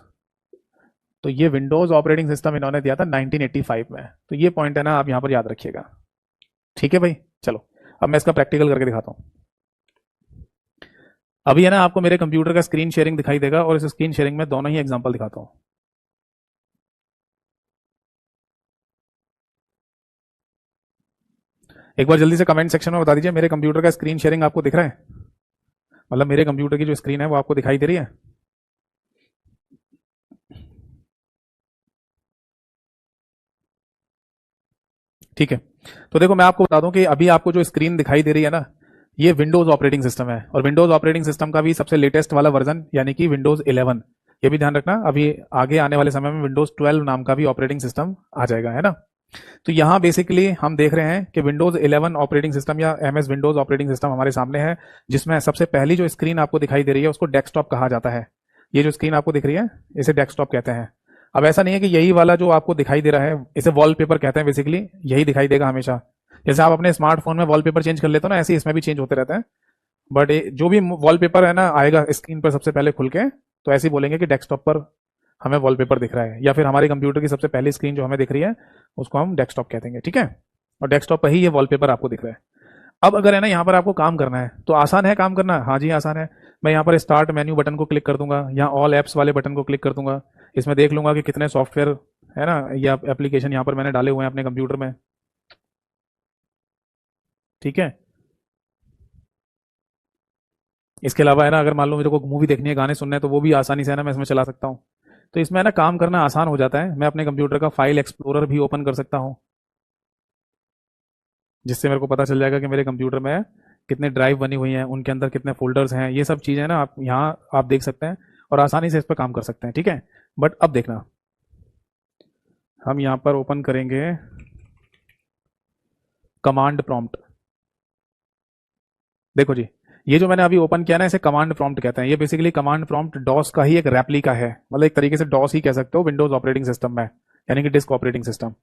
तो ये विंडोज ऑपरेटिंग सिस्टम इन्होंने दिया था 1985 में। तो ये पॉइंट है ना आप यहाँ पर याद रखिएगा। ठीक है भाई, चलो अब मैं इसका प्रैक्टिकल करके दिखाता हूँ। अभी है ना आपको मेरे कंप्यूटर का स्क्रीन शेयरिंग दिखाई देगा, और इस स्क्रीन शेयरिंग में दोनों ही एग्जांपल दिखाता हूँ। एक बार जल्दी से कमेंट सेक्शन में बता दीजिए, मेरे कंप्यूटर का स्क्रीन शेयरिंग आपको दिख रहा है? मतलब मेरे कंप्यूटर की जो स्क्रीन है वो आपको दिखाई दे रही है? ठीक है, तो देखो मैं आपको बता दूं कि अभी आपको जो स्क्रीन दिखाई दे रही है ना, ये विंडोज ऑपरेटिंग सिस्टम है, और विंडोज ऑपरेटिंग सिस्टम का भी सबसे लेटेस्ट वाला वर्जन यानी कि विंडोज 11। ये भी ध्यान रखना, अभी आगे आने वाले समय में विंडोज 12 नाम का भी ऑपरेटिंग सिस्टम आ जाएगा, है ना। तो यहाँ बेसिकली हम देख रहे हैं कि विंडोज 11 ऑपरेटिंग सिस्टम या एमएस विंडोज ऑपरेटिंग सिस्टम हमारे सामने है, जिसमें सबसे पहली जो स्क्रीन आपको दिखाई दे रही है उसको डेस्कटॉप कहा जाता है। ये जो स्क्रीन आपको दिख रही है इसे डेस्कटॉप कहते हैं। अब ऐसा नहीं है कि यही वाला जो आपको दिखाई दे रहा है इसे वॉलपेपर कहते हैं, बेसिकली यही दिखाई देगा हमेशा। जैसे आप अपने स्मार्टफोन में वॉलपेपर चेंज कर लेते हो ना, ऐसे ही इसमें भी चेंज होते रहते हैं। बट जो भी वॉलपेपर है ना आएगा स्क्रीन पर सबसे पहले खुल के, तो ऐसे ही बोलेंगे कि डेस्कटॉप पर हमें वॉलपेपर दिख रहा है, या फिर हमारे कंप्यूटर की सबसे पहली स्क्रीन जो हमें दिख रही है उसको हम डेस्कटॉप कह देंगे। ठीक है, और डेस्कटॉप पर ही ये वॉलपेपर आपको दिख रहा है। अब अगर है ना यहाँ पर आपको काम करना है तो आसान है काम करना? हाँ जी आसान है। मैं यहाँ पर स्टार्ट मेन्यू बटन को क्लिक कर दूंगा, यहाँ ऑल एप्स वाले बटन को क्लिक कर दूंगा, इसमें देख लूंगा कि कितने सॉफ्टवेयर है ना या एप्लीकेशन यहाँ पर मैंने डाले हुए हैं अपने कंप्यूटर में। ठीक है, इसके अलावा है ना अगर मान लो मेरे को मूवी देखनी है, गाने सुनने हैं, तो वो भी आसानी से है ना मैं इसमें चला सकता हूँ। तो इसमें है ना काम करना आसान हो जाता है। मैं अपने कंप्यूटर का फाइल एक्सप्लोरर भी ओपन कर सकता हूँ, जिससे मेरे को पता चल जाएगा कि मेरे कंप्यूटर में कितने ड्राइव बनी हुई हैं, उनके अंदर कितने फोल्डर्स हैं, ये सब चीज़ें ना आप यहाँ आप देख सकते हैं और आसानी से इस पर काम कर सकते हैं। ठीक है, बट अब देखना, हम यहाँ पर ओपन करेंगे कमांड प्रॉम्प्ट। देखो जी, ये जो मैंने अभी ओपन किया ना इसे कमांड प्रॉम्प्ट कहते हैं। ये बेसिकली कमांड प्रॉम्प्ट डॉस का ही एक रेप्लिका है, मतलब एक तरीके से डॉस ही कह सकते हो विंडोज ऑपरेटिंग सिस्टम में, यानी कि डिस्क ऑपरेटिंग सिस्टम।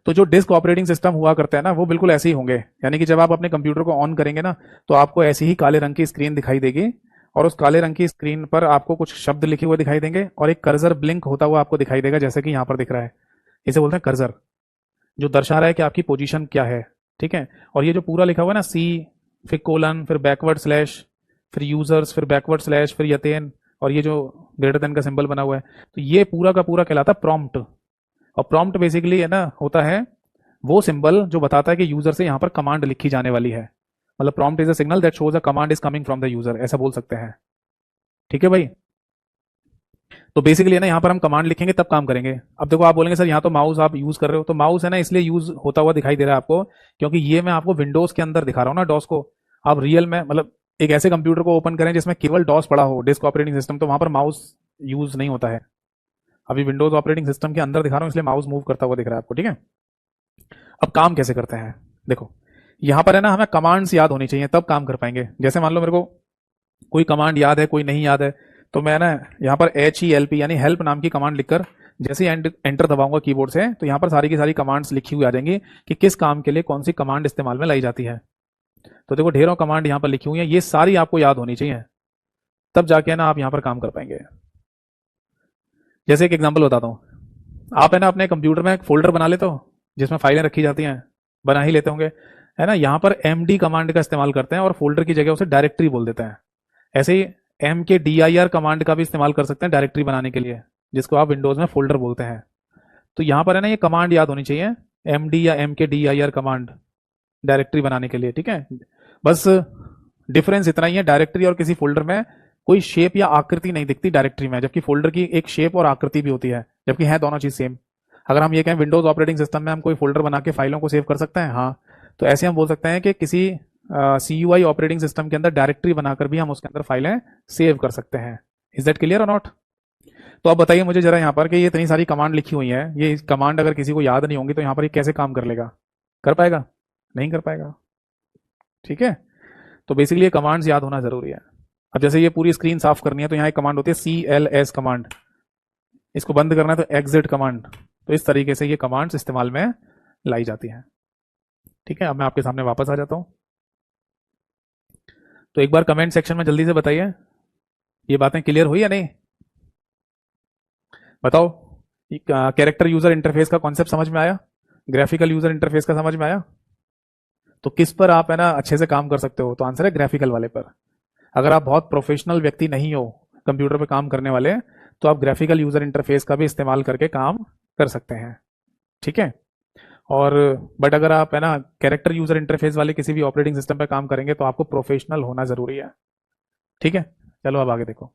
तो जो डिस्क ऑपरेटिंग सिस्टम हुआ करते हैं ना वो बिल्कुल ऐसे ही होंगे, यानी कि जब आप अपने कंप्यूटर को ऑन करेंगे ना तो आपको ऐसी ही काले रंग की स्क्रीन दिखाई देगी, और उस काले रंग की स्क्रीन पर आपको कुछ शब्द लिखे हुए दिखाई देंगे, और एक कर्सर ब्लिंक होता हुआ आपको दिखाई देगा, जैसे कि यहाँ पर दिख रहा है। इसे बोलते हैं कर्सर, जो दर्शा रहा है कि आपकी पोजीशन क्या है। ठीक है, और ये जो पूरा लिखा हुआ है ना सी, फिर कोलन, फिर बैकवर्ड स्लैश, फिर यूजर्स, फिर बैकवर्ड स्लैश, फिर यतेन, और ये जो ग्रेटर देन का सिंबल बना हुआ है, तो ये पूरा का पूरा कहलाता है प्रॉम्प्ट। और प्रॉम्प्ट बेसिकली है ना होता है वो सिंबल जो बताता है कि यूजर से यहाँ पर कमांड लिखी जाने वाली है। मतलब prompt is a signal that shows a command is coming from the user, ऐसा बोल सकते हैं। ठीक है भाई, तो बेसिकली है ना यहाँ पर हम कमांड लिखेंगे तब काम करेंगे। अब देखो आप बोलेंगे सर यहाँ तो माउस आप यूज कर रहे हो, तो माउस है ना इसलिए यूज होता हुआ दिखाई दे रहा है आपको क्योंकि ये मैं आपको विंडोज के अंदर दिखा रहा हूँ ना डॉस को। आप रियल में मतलब एक ऐसे कंप्यूटर को ओपन करें जिसमें केवल डॉस पड़ा हो, डिस्क ऑपरेटिंग सिस्टम, तो वहां पर माउस यूज नहीं होता है। अभी विंडोज ऑपरेटिंग सिस्टम के अंदर दिखा रहा हूँ इसलिए माउस मूव करता हुआ दिख रहा है आपको। ठीक है, अब काम कैसे करते हैं देखो, यहाँ पर है ना हमें कमांड्स याद होनी चाहिए तब काम कर पाएंगे। जैसे मान लो मेरे को कोई कमांड याद है कोई नहीं याद है, तो मैं ना यहाँ पर HELP यानी हेल्प नाम की कमांड लिखकर जैसे ही एंटर दबाऊंगा कीबोर्ड से, तो यहाँ पर सारी की सारी कमांड्स लिखी हुई आ जाएंगी कि किस काम के लिए कौन सी कमांड इस्तेमाल में लाई जाती है। तो देखो ढेरों कमांड यहाँ पर लिखी हुई है, ये सारी आपको याद होनी चाहिए तब जाके ना आप यहाँ पर काम कर पाएंगे। जैसे एक एग्जाम्पल बताता हूँ, आप है ना अपने कंप्यूटर में एक फोल्डर बना लेते हो जिसमें फाइलें रखी जाती हैं, बना ही लेते होंगे, है ना। यहाँ पर MD कमांड का इस्तेमाल करते हैं और फोल्डर की जगह उसे डायरेक्टरी बोल देते हैं। ऐसे ही MKDIR कमांड का भी इस्तेमाल कर सकते हैं डायरेक्टरी बनाने के लिए, जिसको आप विंडोज में फोल्डर बोलते हैं। तो यहाँ पर है ना ये कमांड याद होनी चाहिए, MD या MKDIR कमांड डायरेक्टरी बनाने के लिए। ठीक है, बस डिफरेंस इतना ही है, डायरेक्टरी और किसी फोल्डर में कोई शेप या आकृति नहीं दिखती डायरेक्टरी में, जबकि फोल्डर की एक शेप और आकृति भी होती है, जबकि है दोनों चीज सेम। अगर हम ये कहें विंडोज ऑपरेटिंग सिस्टम में हम कोई फोल्डर बना के फाइलों को सेव कर सकते हैं, हाँ, तो ऐसे हम बोल सकते हैं कि किसी CUI ऑपरेटिंग सिस्टम के अंदर डायरेक्टरी बनाकर भी हम उसके अंदर फाइलें सेव कर सकते हैं। इज दैट क्लियर और नॉट? तो अब बताइए मुझे जरा यहाँ पर कि ये इतनी सारी कमांड लिखी हुई है, ये कमांड अगर किसी को याद नहीं होंगी तो यहाँ पर ये कैसे काम कर लेगा? कर पाएगा? नहीं कर पाएगा। ठीक है, तो बेसिकली ये कमांड्स याद होना जरूरी है। अब जैसे ये पूरी स्क्रीन साफ करनी है तो यहाँ एक कमांड होती है CLS कमांड, इसको बंद करना है तो एग्जिट कमांड। तो इस तरीके से ये कमांड्स इस्तेमाल में लाई जाती हैं। ठीक है, अब मैं आपके सामने वापस आ जाता हूं। तो एक बार कमेंट सेक्शन में जल्दी से बताइए ये बातें क्लियर हुई या नहीं? बताओ, कैरेक्टर यूजर इंटरफेस का कॉन्सेप्ट समझ में आया? ग्राफिकल यूजर इंटरफेस का समझ में आया? तो किस पर आप है ना अच्छे से काम कर सकते हो? तो आंसर है ग्राफिकल वाले पर। अगर आप बहुत प्रोफेशनल व्यक्ति नहीं हो कंप्यूटर पे काम करने वाले, तो आप ग्राफिकल यूजर इंटरफेस का भी इस्तेमाल करके काम कर सकते हैं। ठीक है, और बट अगर आप है ना कैरेक्टर यूजर इंटरफेस वाले किसी भी ऑपरेटिंग सिस्टम पे काम करेंगे तो आपको प्रोफेशनल होना जरूरी है। ठीक है, चलो अब आगे देखो।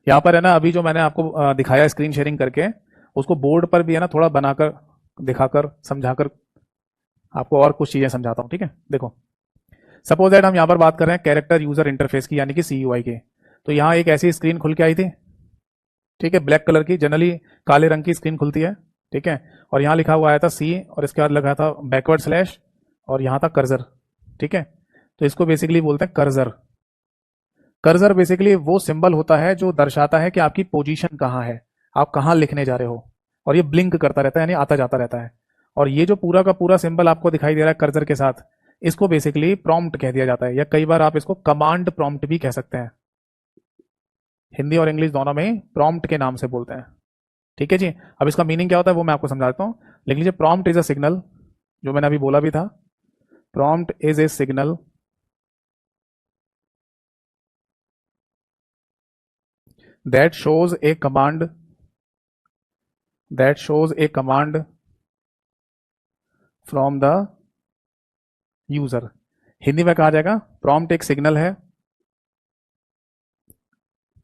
यहाँ पर है ना अभी जो मैंने आपको दिखाया स्क्रीन शेयरिंग करके, उसको बोर्ड पर भी है ना थोड़ा बनाकर दिखाकर समझाकर आपको और कुछ चीजें समझाता हूँ। ठीक है, देखो, सपोज दैट हम यहाँ पर बात कर रहे हैं कैरेक्टर यूजर इंटरफेस की, यानी कि CUI की। तो यहाँ एक ऐसी स्क्रीन खुल के आई थी, ठीक है, ब्लैक कलर की, जनरली काले रंग की स्क्रीन खुलती है। ठीक है, और यहाँ लिखा हुआ आया था C, और इसके बाद लगा था बैकवर्ड स्लैश, और यहाँ था कर्जर। ठीक है, तो इसको बेसिकली बोलते हैं कर्जर। कर्जर बेसिकली वो सिंबल होता है जो दर्शाता है कि आपकी पोजीशन कहाँ है, आप कहाँ लिखने जा रहे हो, और ये ब्लिंक करता रहता है, यानी आता जाता रहता है। और ये जो पूरा का पूरा सिंबल आपको दिखाई दे रहा है कर्जर के साथ, इसको बेसिकली प्रॉम्प्ट कह दिया जाता है, या कई बार आप इसको कमांड प्रॉम्प्ट भी कह सकते हैं। हिंदी और इंग्लिश दोनों में प्रॉम्प्ट के नाम से बोलते हैं। ठीक है जी, अब इसका मीनिंग क्या होता है वो मैं आपको समझाता हूं। लिख लीजिए, प्रॉम्प्ट इज अ सिग्नल, जो मैंने अभी बोला भी था, prompt is a signal that shows a command from the user। Hindi में कहा जाएगा प्रॉम्प्ट एक सिग्नल है,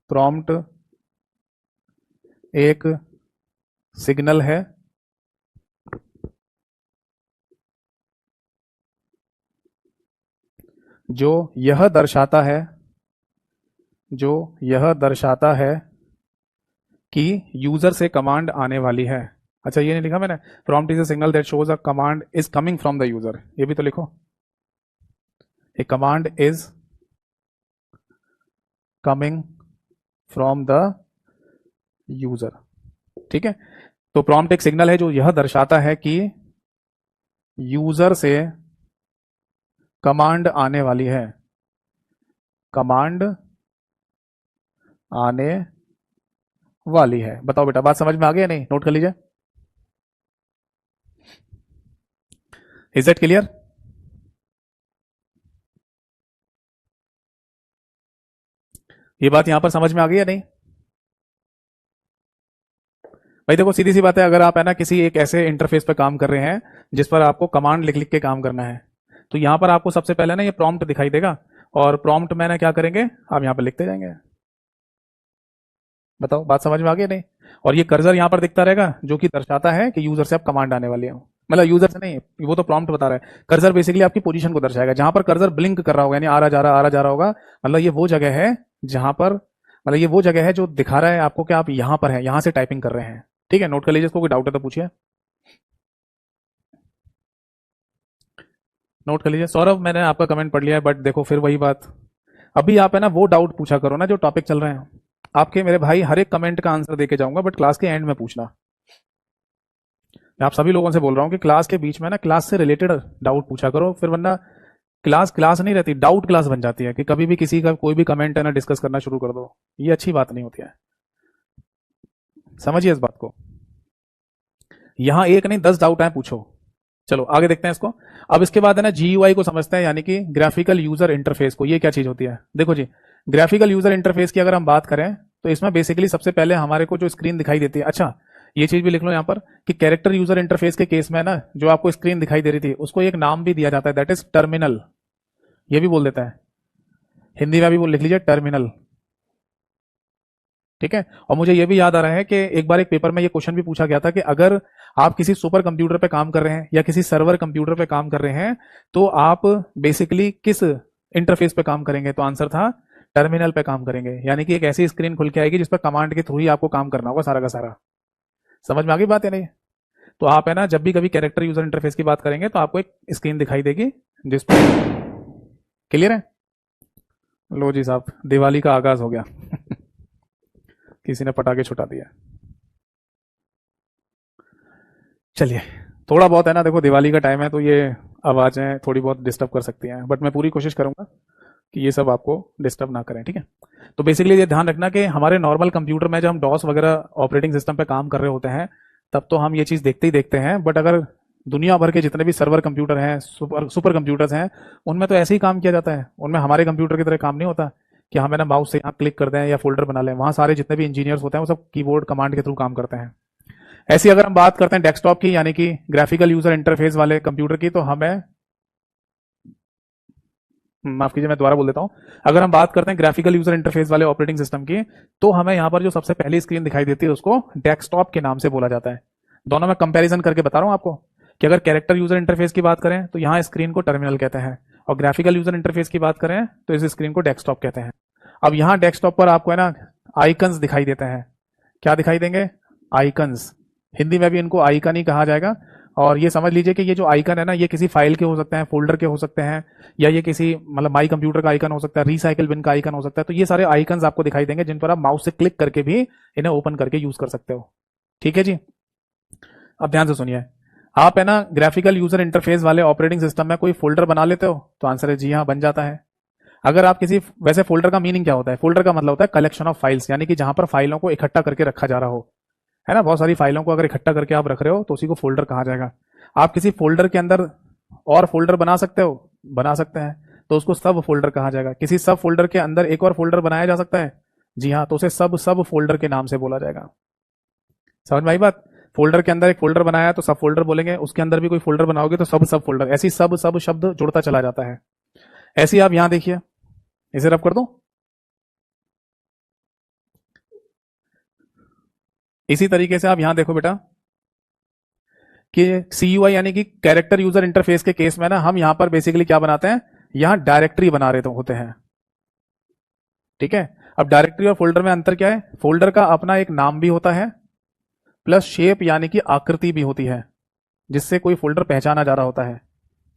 प्रॉम्प्ट एक सिग्नल है जो यह दर्शाता है कि यूजर से कमांड आने वाली है। अच्छा, ये नहीं लिखा मैंने, prompt is a signal that shows a command is coming from the user, ये भी तो लिखो, a command is coming from the user. ठीक है, तो प्रॉम्प्ट एक सिग्नल है जो यह दर्शाता है कि यूजर से कमांड आने वाली है, कमांड आने वाली है। बताओ बेटा, बात समझ में आ गई या नहीं? नोट कर लीजिए। Is that clear? ये बात यहां पर समझ में आ गई या नहीं? भाई देखो, सीधी सी बात है, अगर आप है ना किसी एक ऐसे इंटरफेस पे काम कर रहे हैं जिस पर आपको कमांड लिख लिख के काम करना है, तो यहां पर आपको सबसे पहले ना ये प्रॉम्प्ट दिखाई देगा, और प्रॉम्प्ट में ना क्या करेंगे, आप यहां पर लिखते जाएंगे। बताओ, बात समझ में आ गई नहीं? और ये कर्सर यहां पर दिखता रहेगा जो कि दर्शाता है कि यूजर से आप कमांड आने वाली है, मतलब यूजर से नहीं, वो तो प्रॉम्प्ट बता रहा है। कर्सर बेसिकली आपकी पोजीशन को दर्शाएगा, जहां पर कर्सर ब्लिंक कर रहा होगा, यानी आ रहा जा रहा होगा, मतलब ये वो जगह है जहां पर, मतलब ये वो जगह है जो दिखा रहा है आपको कि आप यहां पर हैं, यहां से टाइपिंग कर रहे हैं। ठीक है, नोट कर लीजिए इसको, कोई डाउट है तो पूछिए। नोट कर लीजिए। सौरभ, मैंने आपका कमेंट पढ़ लिया है, बट देखो फिर वही बात, अभी आप है ना वो डाउट पूछा करो ना जो टॉपिक चल रहे हैं आपके। मेरे भाई, हर एक कमेंट का आंसर देके जाऊंगा, बट क्लास के एंड में पूछना। मैं आप सभी लोगों से बोल रहा हूं कि क्लास के बीच में ना क्लास से रिलेटेड डाउट पूछा करो, फिर वरना क्लास नहीं रहती, डाउट क्लास बन जाती है कि कभी भी किसी का कोई भी कमेंट है ना डिस्कस करना शुरू कर दो, ये अच्छी बात नहीं होती है। समझिए इस बात को, यहां एक नहीं 10 डाउट है, पूछो। चलो आगे देखते हैं इसको। अब इसके बाद है ना GUI को समझते हैं, यानी कि ग्राफिकल यूजर इंटरफेस को। ये क्या चीज होती है? देखो जी, ग्राफिकल यूजर इंटरफेस की अगर हम बात करें तो इसमें बेसिकली सबसे पहले हमारे को जो स्क्रीन दिखाई देती है, अच्छा ये चीज भी लिख लो यहां पर कि कैरेक्टर यूजर इंटरफेस के केस में ना जो आपको स्क्रीन दिखाई दे रही थी उसको एक नाम भी दिया जाता है, दैट इज टर्मिनल, ये भी बोल देता है। हिंदी में भी वो लिख लीजिए टर्मिनल। ठीक है। और मुझे ये भी याद आ रहा है कि एक बार एक पेपर में ये क्वेश्चन भी पूछा गया था कि अगर आप किसी सुपर कंप्यूटर पे काम कर रहे हैं या किसी सर्वर कंप्यूटर पे काम कर रहे हैं तो आप बेसिकली किस इंटरफेस पे काम करेंगे, तो आंसर था टर्मिनल पे काम करेंगे। यानी कि एक ऐसी स्क्रीन खुल के आएगी जिस पर कमांड के थ्रू ही आपको काम करना होगा सारा का सारा। समझ में आ गई बात है नहीं? तो आप है ना जब भी कभी कैरेक्टर यूजर इंटरफेस की बात करेंगे तो आपको एक स्क्रीन दिखाई देगी जिस पर, क्लियर है? लो जी साहब, दिवाली का आगाज हो गया किसी ने पटाखे छुटा दिया। चलिए, थोड़ा बहुत है ना, देखो दिवाली का टाइम है तो ये आवाजें थोड़ी बहुत डिस्टर्ब कर सकती हैं, बट मैं पूरी कोशिश करूंगा कि ये सब आपको डिस्टर्ब ना करें। ठीक है। तो बेसिकली ये ध्यान रखना कि हमारे नॉर्मल कंप्यूटर में जब हम डॉस वगैरह ऑपरेटिंग सिस्टम पे काम कर रहे होते हैं तब तो हम ये चीज़ देखते ही देखते हैं, बट अगर दुनिया भर के जितने भी सर्वर कंप्यूटर हैं, सुपर सुपर कंप्यूटर्स हैं, उनमें तो ऐसे ही काम किया जाता है। उनमें हमारे कंप्यूटर की तरह काम नहीं होता कि हमें ना माउस से यहाँ क्लिक कर दें या फोल्डर बना लें। वहाँ सारे जितने भी इंजीनियर्स होते हैं वो सब कीबोर्ड कमांड के थ्रू काम करते हैं। ऐसी अगर हम बात करते हैं डेस्कटॉप की, यानी कि ग्राफिकल यूजर इंटरफेस वाले कंप्यूटर की, तो हमें, माफ कीजिए मैं दोबारा बोल देता हूं, अगर हम बात करते हैं ग्राफिकल यूजर इंटरफेस वाले ऑपरेटिंग सिस्टम की, तो हमें यहां पर जो सबसे पहली स्क्रीन दिखाई देती है उसको डेस्कटॉप के नाम से बोला जाता है। दोनों में कंपैरिजन करके बता रहा हूं आपको कि अगर कैरेक्टर यूजर इंटरफेस की बात करें तो यहां स्क्रीन को टर्मिनल कहते हैं, और ग्राफिकल यूजर इंटरफेस की बात करें तो इस स्क्रीन को डेस्कटॉप कहते हैं। अब यहां डेस्कटॉप पर आपको है ना आइकन्स दिखाई देते हैं। क्या दिखाई देंगे? आइकन्स। हिंदी में भी इनको आइकन ही कहा जाएगा। और ये समझ लीजिए कि ये जो आइकन है ना, ये किसी फाइल के हो सकते हैं, फोल्डर के हो सकते हैं, या ये किसी मतलब माई कंप्यूटर का आइकन हो सकता है, रिसाइकिल बिन का आइकन हो सकता है। तो ये सारे आइकन्स आपको दिखाई देंगे जिन पर आप माउस से क्लिक करके भी इन्हें ओपन करके यूज कर सकते हो। ठीक है जी। अब ध्यान से सुनिए, आप है ना ग्राफिकल यूजर इंटरफेस वाले ऑपरेटिंग सिस्टम में कोई फोल्डर बना लेते हो? तो आंसर है जी हाँ, बन जाता है। अगर आप किसी, वैसे फोल्डर का मीनिंग क्या होता है? फोल्डर का मतलब होता है कलेक्शन ऑफ फाइल्स, यानी कि जहां पर फाइलों को इकट्ठा करके रखा जा रहा हो, है ना। बहुत सारी फाइलों को अगर इकट्ठा करके आप रख रहे हो तो उसी को फोल्डर कहा जाएगा। आप किसी फोल्डर के अंदर और फोल्डर बना सकते हो? बना सकते हैं, तो उसको सब फोल्डर कहा जाएगा। किसी सब फोल्डर के अंदर एक और फोल्डर बनाया जा सकता है? जी हाँ, तो उसे सब सब फोल्डर के नाम से बोला जाएगा। समझ में आई बात? फोल्डर के अंदर एक फोल्डर बनाया तो सब फोल्डर बोलेंगे, उसके अंदर भी कोई फोल्डर बनाओगे तो सब सब फोल्डर, ऐसी सब सब शब्द जुड़ता चला जाता है। ऐसे ही आप यहां देखिए, इसे रब कर दो। इसी तरीके से आप यहां देखो बेटा कि CUI यानी कि कैरेक्टर यूजर इंटरफेस के केस में ना हम यहां पर बेसिकली क्या बनाते हैं, यहां डायरेक्टरी बना रहे होते हैं। ठीक है। अब डायरेक्टरी और फोल्डर में अंतर क्या है? फोल्डर का अपना एक नाम भी होता है, प्लस शेप यानी कि आकृति भी होती है जिससे कोई फोल्डर पहचाना जा रहा होता है।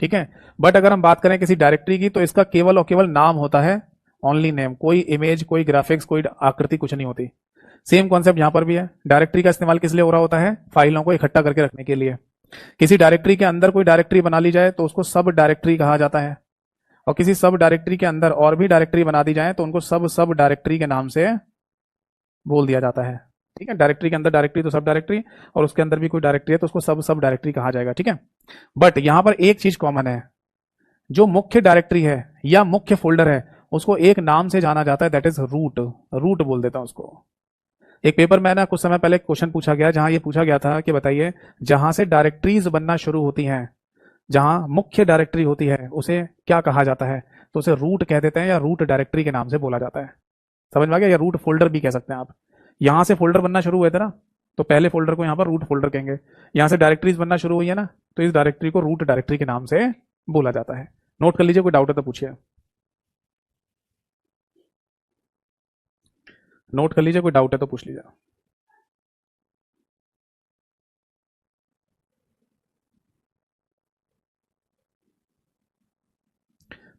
ठीक है। बट अगर हम बात करें किसी डायरेक्टरी की तो इसका केवल और केवल नाम होता है, ओनली नेम। कोई इमेज, कोई ग्राफिक्स, कोई आकृति कुछ नहीं होती। सेम कॉन्सेप्ट यहां पर भी है। डायरेक्टरी का इस्तेमाल किस लिए हो रहा होता है? फाइलों को इकट्ठा करके रखने के लिए। किसी डायरेक्टरी के अंदर कोई डायरेक्टरी बना ली जाए तो उसको सब डायरेक्टरी कहा जाता है, और किसी सब डायरेक्टरी के अंदर और भी डायरेक्टरी बना दी जाए तो उनको सब सब डायरेक्टरी के नाम से बोल दिया जाता है। ठीक है। डायरेक्टरी के अंदर डायरेक्टरी तो सब डायरेक्टरी, और उसके अंदर भी कोई डायरेक्टरी है तो उसको सब सब डायरेक्टरी कहा जाएगा। ठीक है। बट यहां पर एक चीज कॉमन है, जो मुख्य डायरेक्टरी है या मुख्य फोल्डर है उसको एक नाम से जाना जाता है, दैट इज रूट। रूट बोल देता हूं उसको। एक पेपर में ना कुछ समय पहले क्वेश्चन पूछा गया जहां ये पूछा गया था कि बताइए जहां से डायरेक्टरीज बनना शुरू होती हैं, जहां मुख्य डायरेक्टरी होती है, उसे क्या कहा जाता है? तो उसे रूट कह देते हैं या रूट डायरेक्टरी के नाम से बोला जाता है। समझ में आ गया? या रूट फोल्डर भी कह सकते हैं आप। यहां से फोल्डर बनना शुरू हुए थे ना, तो पहले फोल्डर को यहां पर रूट फोल्डर कहेंगे। यहां से डायरेक्टरीज बनना शुरू हुई है ना, तो इस डायरेक्टरी को रूट डायरेक्टरी के नाम से बोला जाता है। नोट कर लीजिए, कोई डाउट है तो पूछिए। नोट कर लीजिए, कोई डाउट है तो पूछ लीजिए।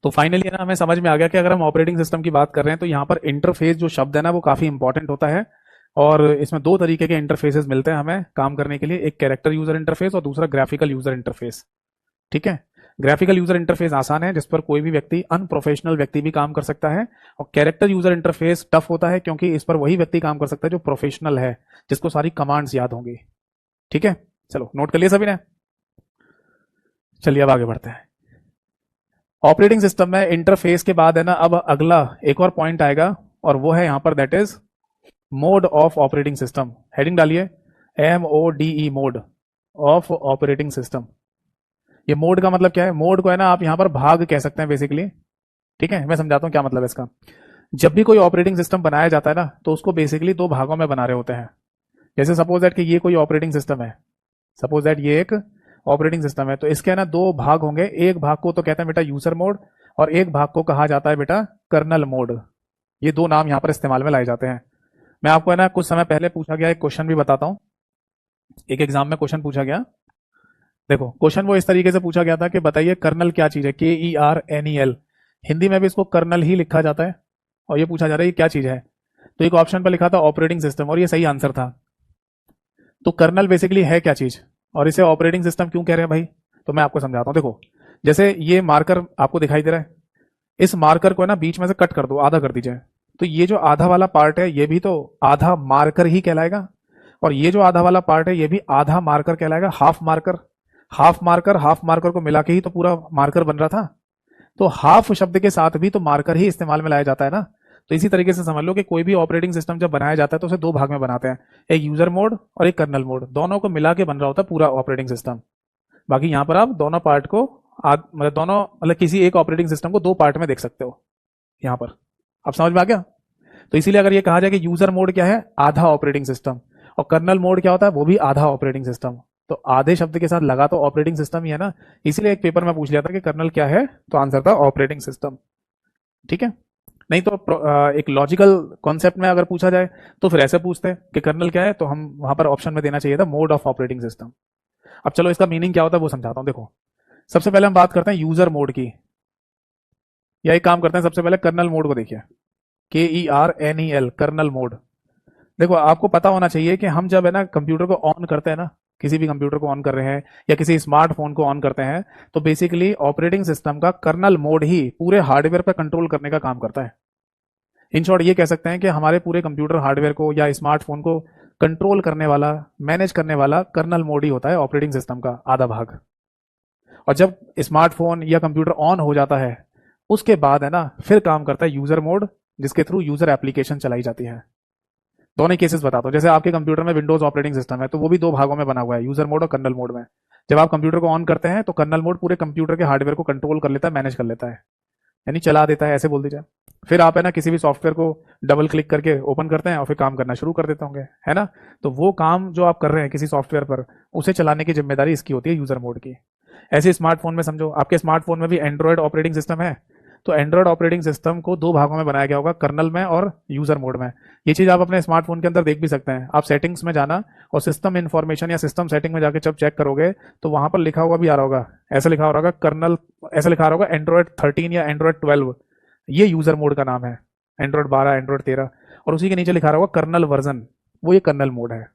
तो फाइनली ना हमें समझ में आ गया कि अगर हम ऑपरेटिंग सिस्टम की बात कर रहे हैं तो यहाँ पर इंटरफेस जो शब्द है ना वो काफी इंपॉर्टेंट होता है। और इसमें दो तरीके के इंटरफेसेस मिलते हैं हमें काम करने के लिए, एक कैरेक्टर यूजर इंटरफेस और दूसरा ग्राफिकल यूजर इंटरफेस। ठीक है। ग्राफिकल यूजर इंटरफेस आसान है, जिस पर कोई भी व्यक्ति, अनप्रोफेशनल व्यक्ति भी काम कर सकता है। और कैरेक्टर यूजर इंटरफेस टफ होता है क्योंकि इस पर वही व्यक्ति काम कर सकता है जो प्रोफेशनल है, जिसको सारी कमांड्स याद होंगी। ठीक है। चलो नोट कर लिया सभी ने? चलिए अब आगे बढ़ते हैं। ऑपरेटिंग सिस्टम में इंटरफेस के बाद है ना, अब अगला एक और पॉइंट आएगा और वो है यहां पर, that is mode of operating system. Heading डालिए, MODE, mode of operating system. ये मोड का मतलब क्या है? मोड को है ना आप यहां पर भाग कह सकते हैं बेसिकली। ठीक है, मैं समझाता हूँ क्या मतलब है इसका। जब भी कोई ऑपरेटिंग सिस्टम बनाया जाता है ना, तो उसको बेसिकली दो भागों में बना रहे होते हैं। जैसे सपोज दैट कि ये कोई ऑपरेटिंग सिस्टम है, सपोज दैट ये एक ऑपरेटिंग सिस्टम है, तो इसके ना दो भाग होंगे। एक भाग को तो कहते हैं बेटा यूजर मोड, और एक भाग को कहा जाता है बेटा कर्नल मोड। ये दो नाम यहाँ पर इस्तेमाल में लाए जाते हैं। मैं आपको है ना कुछ समय पहले पूछा गया एक क्वेश्चन भी बताता हूँ। एक एग्जाम में क्वेश्चन पूछा गया। देखो क्वेश्चन वो इस तरीके से पूछा गया था कि बताइए कर्नल क्या चीज है, KERNEL। हिंदी में भी इसको कर्नल ही लिखा जाता है। और ये पूछा जा रहा है ये क्या चीज है। तो एक ऑप्शन पर लिखा था ऑपरेटिंग सिस्टम, और ये सही आंसर था। तो कर्नल बेसिकली है क्या चीज, और इसे ऑपरेटिंग सिस्टम क्यों कह रहे हैं भाई। तो मैं आपको समझाता हूँ। देखो जैसे ये मार्कर आपको दिखाई दे रहा है, इस मार्कर को है ना बीच में से कट कर दो, आधा कर दीजिए। तो ये जो आधा वाला पार्ट है ये भी तो आधा मार्कर ही कहलाएगा, और ये जो आधा वाला पार्ट है ये भी आधा मार्कर कहलाएगा, हाफ मार्कर। हाफ मार्कर को मिला के ही तो पूरा मार्कर बन रहा था। तो हाफ शब्द के साथ भी तो मार्कर ही इस्तेमाल में लाया जाता है ना। तो इसी तरीके से समझ लो कि कोई भी ऑपरेटिंग सिस्टम जब बनाया जाता है तो उसे दो भाग में बनाते हैं, एक यूजर मोड और एक कर्नल मोड। दोनों को मिला के बन रहा होता है पूरा ऑपरेटिंग सिस्टम। बाकी यहाँ पर आप दोनों पार्ट को मतलब दोनों मतलब किसी एक ऑपरेटिंग सिस्टम को दो पार्ट में देख सकते हो यहाँ पर। आप समझ में आ गया। तो इसीलिए अगर ये कहा जाए कि यूजर मोड क्या है, आधा ऑपरेटिंग सिस्टम, और कर्नल मोड क्या होता है, वो भी आधा ऑपरेटिंग सिस्टम। तो आधे शब्द के साथ लगा तो ऑपरेटिंग सिस्टम ही है ना। इसीलिए एक पेपर में पूछ लिया था कि कर्नल क्या है, तो आंसर था ऑपरेटिंग सिस्टम। ठीक है। नहीं तो एक लॉजिकल कॉन्सेप्ट में अगर पूछा जाए तो फिर ऐसे पूछते हैं कि कर्नल क्या है, तो हम वहां पर ऑप्शन में देना चाहिए था मोड ऑफ ऑपरेटिंग सिस्टम। अब चलो इसका मीनिंग क्या होता है वो समझाता हूँ। देखो सबसे पहले हम बात करते हैं यूजर मोड की, या एक काम करते हैं सबसे पहले कर्नल मोड को देखिए। KERNEL kernel mode. देखो आपको पता होना चाहिए कि हम जब है ना कंप्यूटर को ऑन करते हैं ना, किसी भी कंप्यूटर को ऑन कर रहे हैं या किसी स्मार्टफोन को ऑन करते हैं, तो बेसिकली ऑपरेटिंग सिस्टम का कर्नल मोड ही पूरे हार्डवेयर पर कंट्रोल करने का काम करता है। इन शॉर्ट ये कह सकते हैं कि हमारे पूरे कंप्यूटर हार्डवेयर को या स्मार्टफोन को कंट्रोल करने वाला, मैनेज करने वाला कर्नल मोड ही होता है ऑपरेटिंग सिस्टम का आधा भाग। और जब स्मार्टफोन या कंप्यूटर ऑन हो जाता है उसके बाद है ना फिर काम करता है यूजर मोड, जिसके थ्रू यूजर एप्लीकेशन चलाई जाती है। दोनों केसेस बताता हूँ। जैसे आपके कंप्यूटर में विंडोज ऑपरेटिंग सिस्टम है तो वो भी दो भागों में बना हुआ है, यूजर मोड और कर्नल मोड में। जब आप कंप्यूटर को ऑन करते हैं तो कर्नल मोड पूरे कंप्यूटर के हार्डवेयर को कंट्रोल कर लेता है, मैनेज कर लेता है, यानी चला देता है, ऐसे बोल दीजिए। फिर आप है ना किसी भी सॉफ्टवेयर को डबल क्लिक करके ओपन करते हैं और फिर काम करना शुरू कर देते होंगे, है ना। तो वो काम जो आप कर रहे हैं किसी सॉफ्टवेयर पर, उसे चलाने की जिम्मेदारी इसकी होती है यूजर मोड की। ऐसे स्मार्टफोन में समझो, आपके स्मार्टफोन में भी एंड्रॉयड ऑपरेटिंग सिस्टम है। तो एंड्रॉयड ऑपरेटिंग सिस्टम को दो भागों में बनाया गया होगा, कर्नल में और यूजर मोड में। ये चीज आप अपने स्मार्टफोन के अंदर देख भी सकते हैं। आप सेटिंग्स में जाना और सिस्टम इन्फॉर्मेशन या सिस्टम सेटिंग में जाके जब चेक करोगे तो वहां पर लिखा हुआ भी आ रहा होगा, ऐसा लिखा हो रहा होगा कर्नल, ऐसा लिखा रहा होगा एंड्रॉयड 13 या एंड्रॉयड 12। ये यूजर मोड का नाम है। एंड्रॉयड 12, एंड्रॉयड 13, और उसी के नीचे लिखा रहा होगा कर्नल वर्जन, वो ये कर्नल मोड है।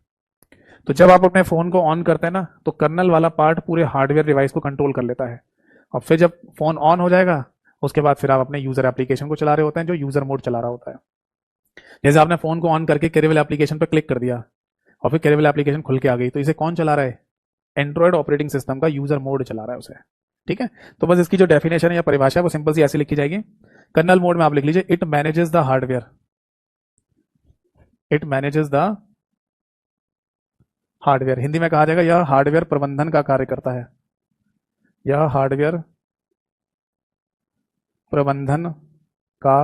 तो जब आप अपने फोन को ऑन करते हैं ना तो कर्नल वाला पार्ट पूरे हार्डवेयर डिवाइस को कंट्रोल कर लेता है। और फिर जब फोन ऑन हो जाएगा उसके बाद फिर आप अपने यूजर एप्लीकेशन को चला रहे होते हैं जो यूजर मोड चला रहा होता है। जैसे आपने फोन को ऑन करके केरेबल एप्लीकेशन पर क्लिक कर दिया और फिर केरेबल एप्लीकेशन खुल के आ गई, तो इसे कौन चला रहा है, एंड्रॉयड ऑपरेटिंग सिस्टम का यूजर मोड चला रहा है उसे। ठीक है। तो बस इसकी जो डेफिनेशन है या परिभाषा है वो सिंपल सी ऐसी लिखी जाएगी। कर्नल मोड में आप लिख लीजिए it manages the hardware, it manages the hardware. Hindi में कहा जाएगा यह हार्डवेयर प्रबंधन का कार्य करता है, यह हार्डवेयर प्रबंधन का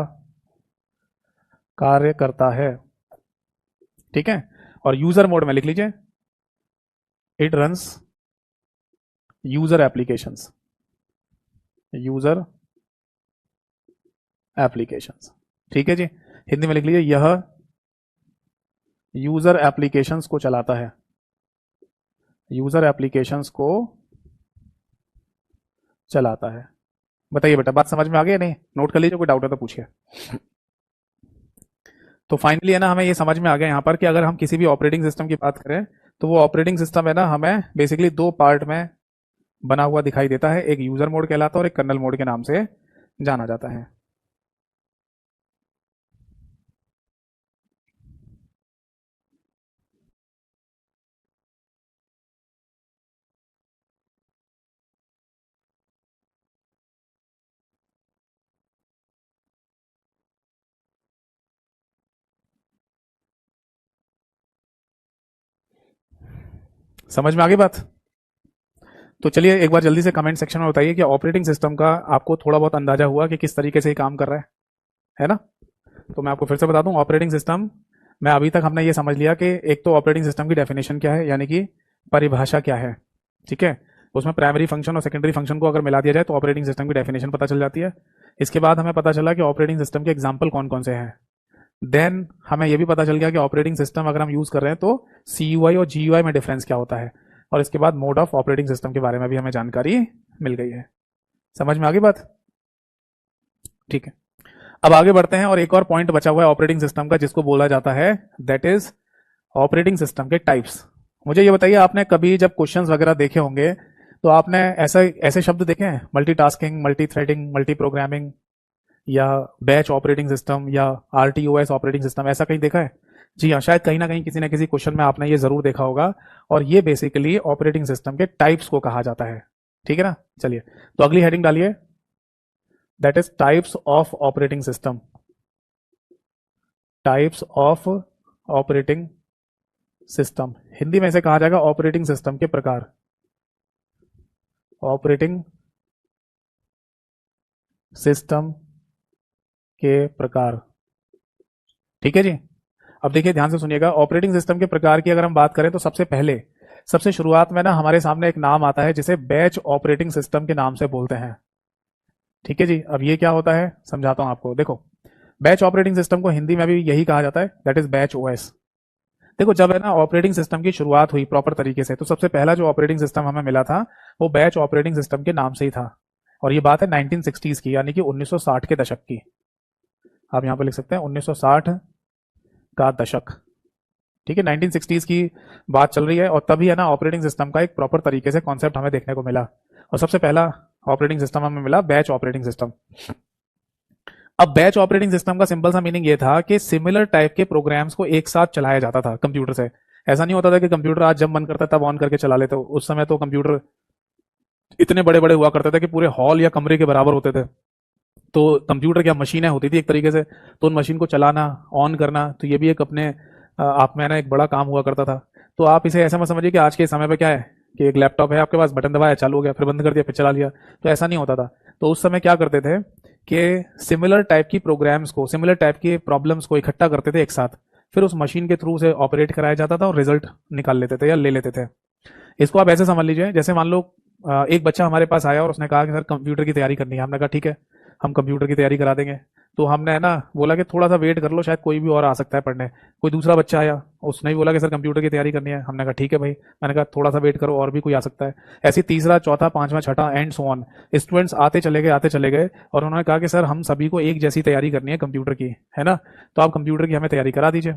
कार्य करता है। ठीक है। और यूजर मोड में लिख लीजिए it runs user applications, user applications. ठीक है जी। हिंदी में लिख लीजिए यह यूजर एप्लीकेशंस को चलाता है, यूजर एप्लीकेशंस को चलाता है। बताइए बेटा बात समझ में आ गई या नहीं, नोट कर लीजिए, कोई डाउट है तो पूछिए। तो फाइनली है ना हमें ये समझ में आ गया यहाँ पर कि अगर हम किसी भी ऑपरेटिंग सिस्टम की बात करें तो वो ऑपरेटिंग सिस्टम है ना हमें बेसिकली दो पार्ट में बना हुआ दिखाई देता है, एक यूजर मोड कहलाता है और एक कर्नल मोड के नाम से जाना जाता है। समझ में आ गई बात। तो चलिए एक बार जल्दी से कमेंट सेक्शन में बताइए कि ऑपरेटिंग सिस्टम का आपको थोड़ा बहुत अंदाजा हुआ कि किस तरीके से ये काम कर रहा है ना? तो मैं आपको फिर से बता दूं, ऑपरेटिंग सिस्टम में अभी तक हमने ये समझ लिया कि एक तो ऑपरेटिंग सिस्टम की डेफिनेशन क्या है, यानी कि परिभाषा क्या है, ठीक है। उसमें प्राइमरी फंक्शन और सेकेंडरी फंक्शन को अगर मिला दिया जाए तो ऑपरेटिंग सिस्टम की डेफिनेशन पता चल जाती है। इसके बाद हमें पता चला कि ऑपरेटिंग सिस्टम के एग्जाम्पल कौन कौन से हैं। देन हमें यह भी पता चल गया कि ऑपरेटिंग सिस्टम अगर हम यूज कर रहे हैं तो CUI और GUI में डिफरेंस क्या होता है। और इसके बाद मोड ऑफ ऑपरेटिंग सिस्टम के बारे में भी हमें जानकारी मिल गई है। समझ में आ गई बात? ठीक है, अब आगे बढ़ते हैं और एक और पॉइंट बचा हुआ है ऑपरेटिंग सिस्टम का, जिसको बोला जाता है दैट इज ऑपरेटिंग सिस्टम के टाइप्स। मुझे ये बताइए, आपने कभी जब क्वेश्चंस वगैरह देखे होंगे तो आपने ऐसे शब्द देखे हैं, multitasking, multi threading, multi programming, या बैच ऑपरेटिंग सिस्टम, या RTOS ऑपरेटिंग सिस्टम, ऐसा कहीं देखा है? जी हाँ, शायद कहीं ना कहीं किसी न किसी क्वेश्चन में आपने ये जरूर देखा होगा। और ये बेसिकली ऑपरेटिंग सिस्टम के टाइप्स को कहा जाता है, ठीक है ना। चलिए, तो अगली हेडिंग डालिए, that is types of operating system. Types of operating system, Hindi में इसे कहा जाएगा ऑपरेटिंग सिस्टम के प्रकार। ऑपरेटिंग सिस्टम के प्रकार, ठीक है जी। अब देखिए ध्यान से सुनिएगा, ऑपरेटिंग सिस्टम के प्रकार की अगर हम बात करें तो सबसे शुरुआत में ना हमारे सामने एक नाम आता है जिसे बैच ऑपरेटिंग सिस्टम के नाम से बोलते हैं, ठीक है जी। अब ये क्या होता है समझाता हूं आपको। देखो, बैच ऑपरेटिंग सिस्टम को हिंदी में भी यही कहा जाता है, दैट इज बैच OS। देखो, जब है ना ऑपरेटिंग सिस्टम की शुरुआत हुई प्रॉपर तरीके से, तो सबसे पहला जो ऑपरेटिंग सिस्टम हमें मिला था वो बैच ऑपरेटिंग सिस्टम के नाम से ही था। और ये बात है 1960s की, यानी कि 1960 के दशक की। आप यहां पर लिख सकते हैं 1960 का दशक, ठीक है। 1960s की बात चल रही है और तभी है ना ऑपरेटिंग सिस्टम का एक प्रॉपर तरीके से कॉन्सेप्ट हमें देखने को मिला। और सबसे पहला ऑपरेटिंग सिस्टम हमें मिला बैच ऑपरेटिंग सिस्टम। अब बैच ऑपरेटिंग सिस्टम का सिंपल सा मीनिंग ये था कि सिमिलर टाइप के प्रोग्राम्स को एक साथ चलाया जाता था कंप्यूटर से। ऐसा नहीं होता था कि कंप्यूटर आज जब मन करता तब ऑन करके चला लेते। उस समय तो कंप्यूटर इतने बड़े बड़े हुआ करते थे कि पूरे हॉल या कमरे के बराबर होते थे। तो कंप्यूटर क्या मशीनें होती थी एक तरीके से, तो उन मशीन को चलाना, ऑन करना, तो ये भी एक अपने आप में ना एक बड़ा काम हुआ करता था। तो आप इसे ऐसा मत समझिए कि आज के समय पे क्या है कि एक लैपटॉप है आपके पास, बटन दबाया चालू हो गया, फिर बंद कर दिया फिर चला लिया। तो ऐसा नहीं होता था। तो उस समय क्या करते थे कि सिमिलर टाइप की प्रोग्राम्स को, सिमिलर टाइप की प्रॉब्लम्स को इकट्ठा करते थे एक साथ, फिर उस मशीन के थ्रू से ऑपरेट कराया जाता था और रिजल्ट निकाल लेते थे या ले लेते थे। इसको आप ऐसे समझ लीजिए, जैसे मान लो एक बच्चा हमारे पास आया और उसने कहा कि सर कंप्यूटर की तैयारी करनी है। हमने कहा ठीक है, हम कंप्यूटर की तैयारी करा देंगे। तो हमने है ना बोला कि थोड़ा सा वेट कर लो, शायद कोई भी और आ सकता है पढ़ने। कोई दूसरा बच्चा आया, उसने भी बोला कि सर कंप्यूटर की तैयारी करनी है। हमने कहा ठीक है भाई। मैंने कहा थोड़ा सा वेट करो, और भी कोई आ सकता है। ऐसे तीसरा, चौथा, पांचवा, छठा एंड सो ऑन, स्टूडेंट्स आते चले गए और उन्होंने कहा कि सर हम सभी को एक जैसी तैयारी करनी है कंप्यूटर की, है ना, तो आप कंप्यूटर की हमें तैयारी करा दीजिए।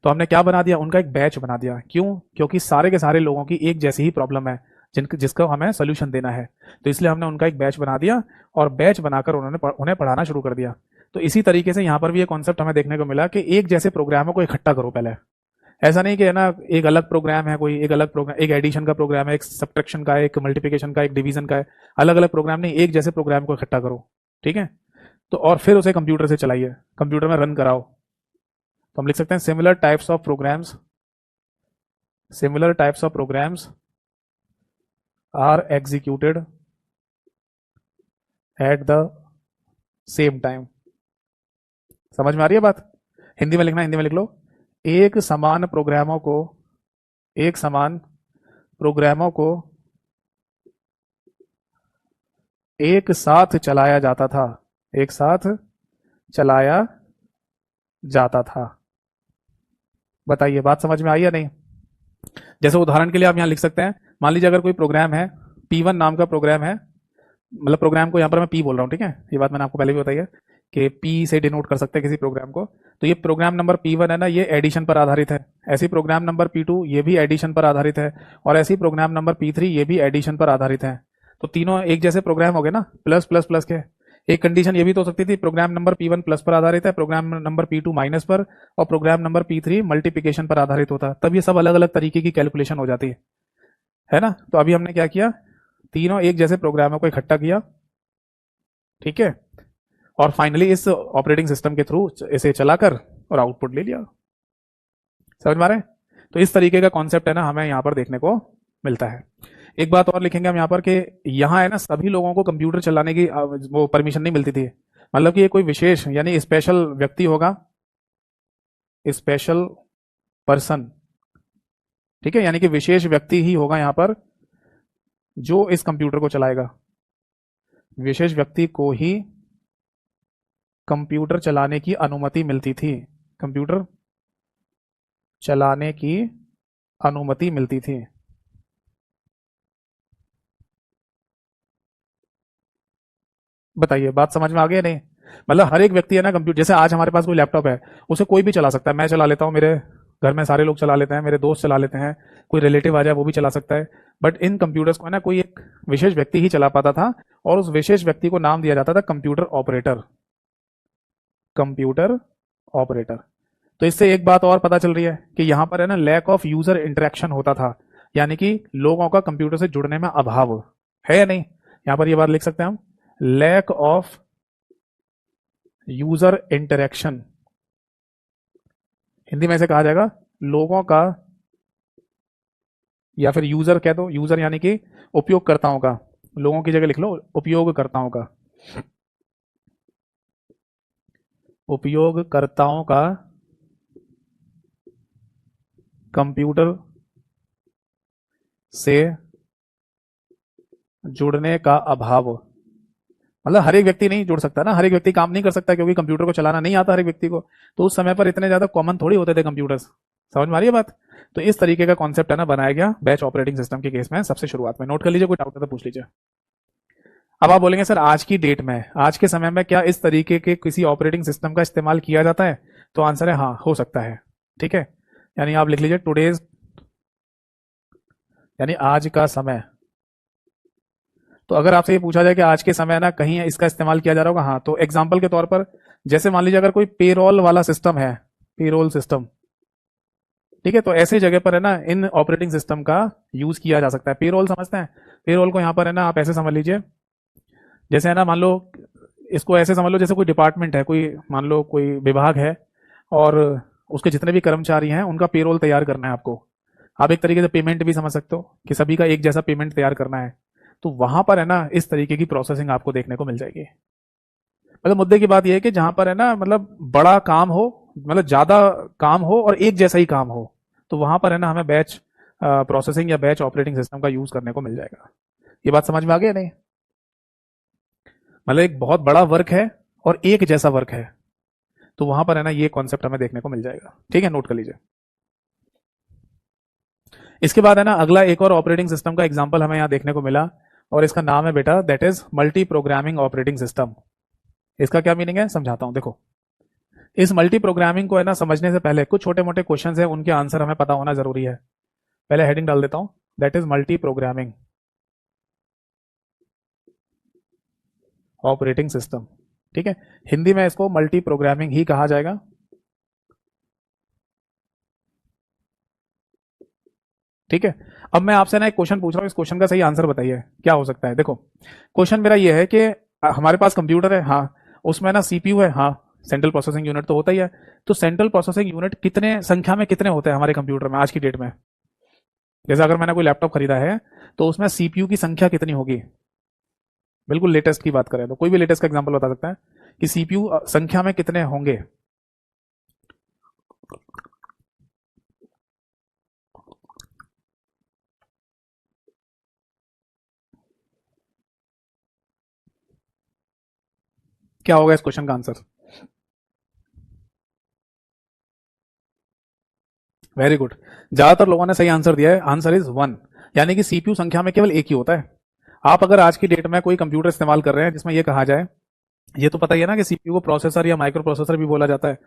तो हमने क्या बना दिया, उनका एक बैच बना दिया। क्यों? क्योंकि सारे के सारे लोगों की एक जैसी ही प्रॉब्लम है जिसका हमें सोल्यूशन देना है। तो इसलिए हमने उनका एक बैच बना दिया और बैच बनाकर उन्हें पढ़ाना शुरू कर दिया। तो इसी तरीके से यहाँ पर भी ये कॉन्सेप्ट हमें देखने को मिला कि एक जैसे प्रोग्रामों को इकट्ठा करो पहले। ऐसा नहीं कि है ना एक अलग प्रोग्राम है, कोई एक अलग प्रोग्राम, एक एडिशन का प्रोग्राम है, एक सब्ट्रैक्शन का है, एक मल्टीप्लिकेशन का, एक डिवीजन का है, अलग अलग प्रोग्राम नहीं, एक जैसे प्रोग्राम को इकट्ठा करो, ठीक है। तो और फिर उसे कंप्यूटर से चलाइए, कंप्यूटर में रन कराओ। तो हम लिख सकते हैं similar types of programs, similar types of programs are executed at the same time. समझ में आ रही है बात? हिंदी में लिखना, हिंदी में लिख लो। एक समान प्रोग्रामों को, एक समान प्रोग्रामों को एक साथ चलाया जाता था, एक साथ चलाया जाता था। बताइए बात समझ में आई या नहीं? जैसे उदाहरण के लिए आप यहां लिख सकते हैं, मान लीजिए अगर कोई प्रोग्राम है, P1 नाम का प्रोग्राम है, मतलब प्रोग्राम को यहां पर मैं P बोल रहा हूं, ठीक है, ये बात मैंने आपको पहले भी बताई है कि P से डिनोट कर सकते हैं किसी प्रोग्राम को। तो ये प्रोग्राम नंबर P1 है ना, ये एडिशन पर आधारित है। ऐसी प्रोग्राम नंबर P2 ये भी एडिशन पर आधारित है, और ऐसी प्रोग्राम नंबर P3 ये भी एडिशन पर आधारित है। तो तीनों एक जैसे प्रोग्राम हो गए ना, प्लस प्लस प्लस के। एक कंडीशन ये भी तो हो सकती थी, प्रोग्राम नंबर P1 प्लस पर आधारित है, प्रोग्राम नंबर P2 माइनस पर, और प्रोग्राम नंबर P3 मल्टीप्लिकेशन पर आधारित होता। तब ये सब अलग अलग तरीके की कैलकुलेशन हो जाती है ना। तो अभी हमने क्या किया, तीनों एक जैसे प्रोग्रामों को इकट्ठा किया, ठीक है, और फाइनली इस ऑपरेटिंग सिस्टम के थ्रू इसे चलाकर और आउटपुट ले लिया। समझ में आ रहा है? तो इस तरीके का कॉन्सेप्ट है ना हमें यहां पर देखने को मिलता है। एक बात और लिखेंगे हम यहाँ पर कि यहाँ है ना सभी लोगों को कंप्यूटर चलाने की वो परमिशन नहीं मिलती थी। मतलब कि ये कोई विशेष यानी स्पेशल व्यक्ति होगा, स्पेशल पर्सन, ठीक है, यानी कि विशेष व्यक्ति ही होगा यहाँ पर जो इस कंप्यूटर को चलाएगा। विशेष व्यक्ति को ही कंप्यूटर चलाने की अनुमति मिलती थी, कंप्यूटर चलाने की अनुमति मिलती थी। बताइए बात समझ में आ गई या नहीं? मतलब हर एक व्यक्ति है ना कंप्यूटर, जैसे आज हमारे पास कोई लैपटॉप है, उसे कोई भी चला सकता है। मैं चला लेता हूँ, मेरे घर में सारे लोग चला लेते हैं, मेरे दोस्त चला लेते हैं, कोई रिलेटिव आ जाए वो भी चला सकता है। बट इन कंप्यूटर्स को है ना कोई एक विशेष व्यक्ति ही चला पाता था, और उस विशेष व्यक्ति को नाम दिया जाता था कंप्यूटर ऑपरेटर। Computer operator. तो इससे एक बात और पता चल रही है कि यहां पर है ना लैक ऑफ यूजर इंटरेक्शन होता था, यानी कि लोगों का कंप्यूटर से जुड़ने में अभाव है या नहीं? यहां पर ये बात लिख सकते हैं हम, lack of user interaction. Hindi में ऐसे कहा जाएगा लोगों का, या फिर यूजर कह दो, यूजर यानी कि उपयोगकर्ताओं का, लोगों की जगह लिख लो उपयोगकर्ताओं का, उपयोगकर्ताओं का कंप्यूटर से जुड़ने का अभाव। मतलब हर एक व्यक्ति नहीं जुड़ सकता ना, हर एक व्यक्ति काम नहीं कर सकता क्योंकि कंप्यूटर को चलाना नहीं आता हर एक व्यक्ति को। तो उस समय पर इतने ज्यादा कॉमन थोड़ी होते थे कंप्यूटर्स। समझ में आ रही है बात? तो इस तरीके का कॉन्सेप्ट है ना बनाया गया बैच ऑपरेटिंग सिस्टम के केस में सबसे शुरुआत में। नोट कर लीजिए, कोई डाउट है तो पूछ लीजिए। अब आप बोलेंगे सर आज की डेट में, आज के समय में क्या इस तरीके के किसी ऑपरेटिंग सिस्टम का इस्तेमाल किया जाता है? तो आंसर है हाँ, हो सकता है। ठीक है, यानी आप लिख लीजिए टुडेज, यानी आज का समय। तो अगर आपसे ये पूछा जाए कि आज के समय ना कहीं इसका इस्तेमाल किया जा रहा होगा, हाँ, तो एग्जाम्पल के तौर पर जैसे मान लीजिए अगर कोई पेरोल वाला सिस्टम है, पेरोल सिस्टम, ठीक है, तो ऐसी जगह पर है ना इन ऑपरेटिंग सिस्टम का यूज किया जा सकता है। पेरोल समझते हैं? पेरोल को यहाँ पर है ना आप ऐसे समझ लीजिए, जैसे है ना मान लो, इसको ऐसे समझ लो जैसे कोई डिपार्टमेंट है, कोई मान लो कोई विभाग है, और उसके जितने भी कर्मचारी हैं उनका पेरोल तैयार करना है आपको। आप एक तरीके से पेमेंट भी समझ सकते हो कि सभी का एक जैसा पेमेंट तैयार करना है। तो वहां पर है ना इस तरीके की प्रोसेसिंग आपको देखने को मिल जाएगी। मतलब मुद्दे की बात यह है कि जहां पर है ना मतलब बड़ा काम हो, मतलब ज्यादा काम हो और एक जैसा ही काम हो, तो वहां पर है ना हमें बैच प्रोसेसिंग या बैच ऑपरेटिंग सिस्टम का यूज करने को मिल जाएगा। ये बात समझ में आ गई नहीं? मतलब एक बहुत बड़ा वर्क है और एक जैसा वर्क है, तो वहां पर है ना ये कॉन्सेप्ट हमें देखने को मिल जाएगा। ठीक है, नोट कर लीजिए। इसके बाद है ना अगला एक और ऑपरेटिंग सिस्टम का एग्जांपल हमें यहां देखने को मिला, और इसका नाम है बेटा that is multi programming operating system. इसका क्या मीनिंग है समझाता हूं। देखो, इस मल्टी प्रोग्रामिंग को है ना समझने से पहले कुछ छोटे मोटे क्वेश्चन है, उनके आंसर हमें पता होना जरूरी है। पहले हेडिंग डाल देता हूं, that is multi programming operating system. ठीक है, हिंदी में इसको मल्टी प्रोग्रामिंग ही कहा जाएगा। ठीक है, अब मैं आपसे ना एक क्वेश्चन पूछ रहा हूं, इस क्वेश्चन का सही आंसर बताइए क्या हो सकता है। देखो, क्वेश्चन मेरा ये है कि हमारे पास कंप्यूटर है, हाँ, उसमें ना सीपीयू है, हाँ, सेंट्रल प्रोसेसिंग यूनिट तो होता ही है। तो सेंट्रल प्रोसेसिंग यूनिट कितने संख्या में कितने होते हैं हमारे कंप्यूटर में आज की डेट में? जैसे अगर मैंने कोई लैपटॉप खरीदा है तो उसमें सीपीयू की संख्या कितनी होगी? बिल्कुल लेटेस्ट की बात करें तो कोई भी लेटेस्ट का एग्जांपल बता सकता है कि सीपीयू संख्या में कितने होंगे? क्या होगा इस क्वेश्चन का आंसर? वेरी गुड, ज्यादातर लोगों ने सही आंसर दिया है। आंसर इज 1, यानी कि सीपीयू संख्या में केवल एक ही होता है। आप अगर आज की डेट में कोई कंप्यूटर इस्तेमाल कर रहे हैं जिसमें यह कहा जाए, ये तो पता ही है ना कि सीपीयू को प्रोसेसर या माइक्रो प्रोसेसर भी बोला जाता है।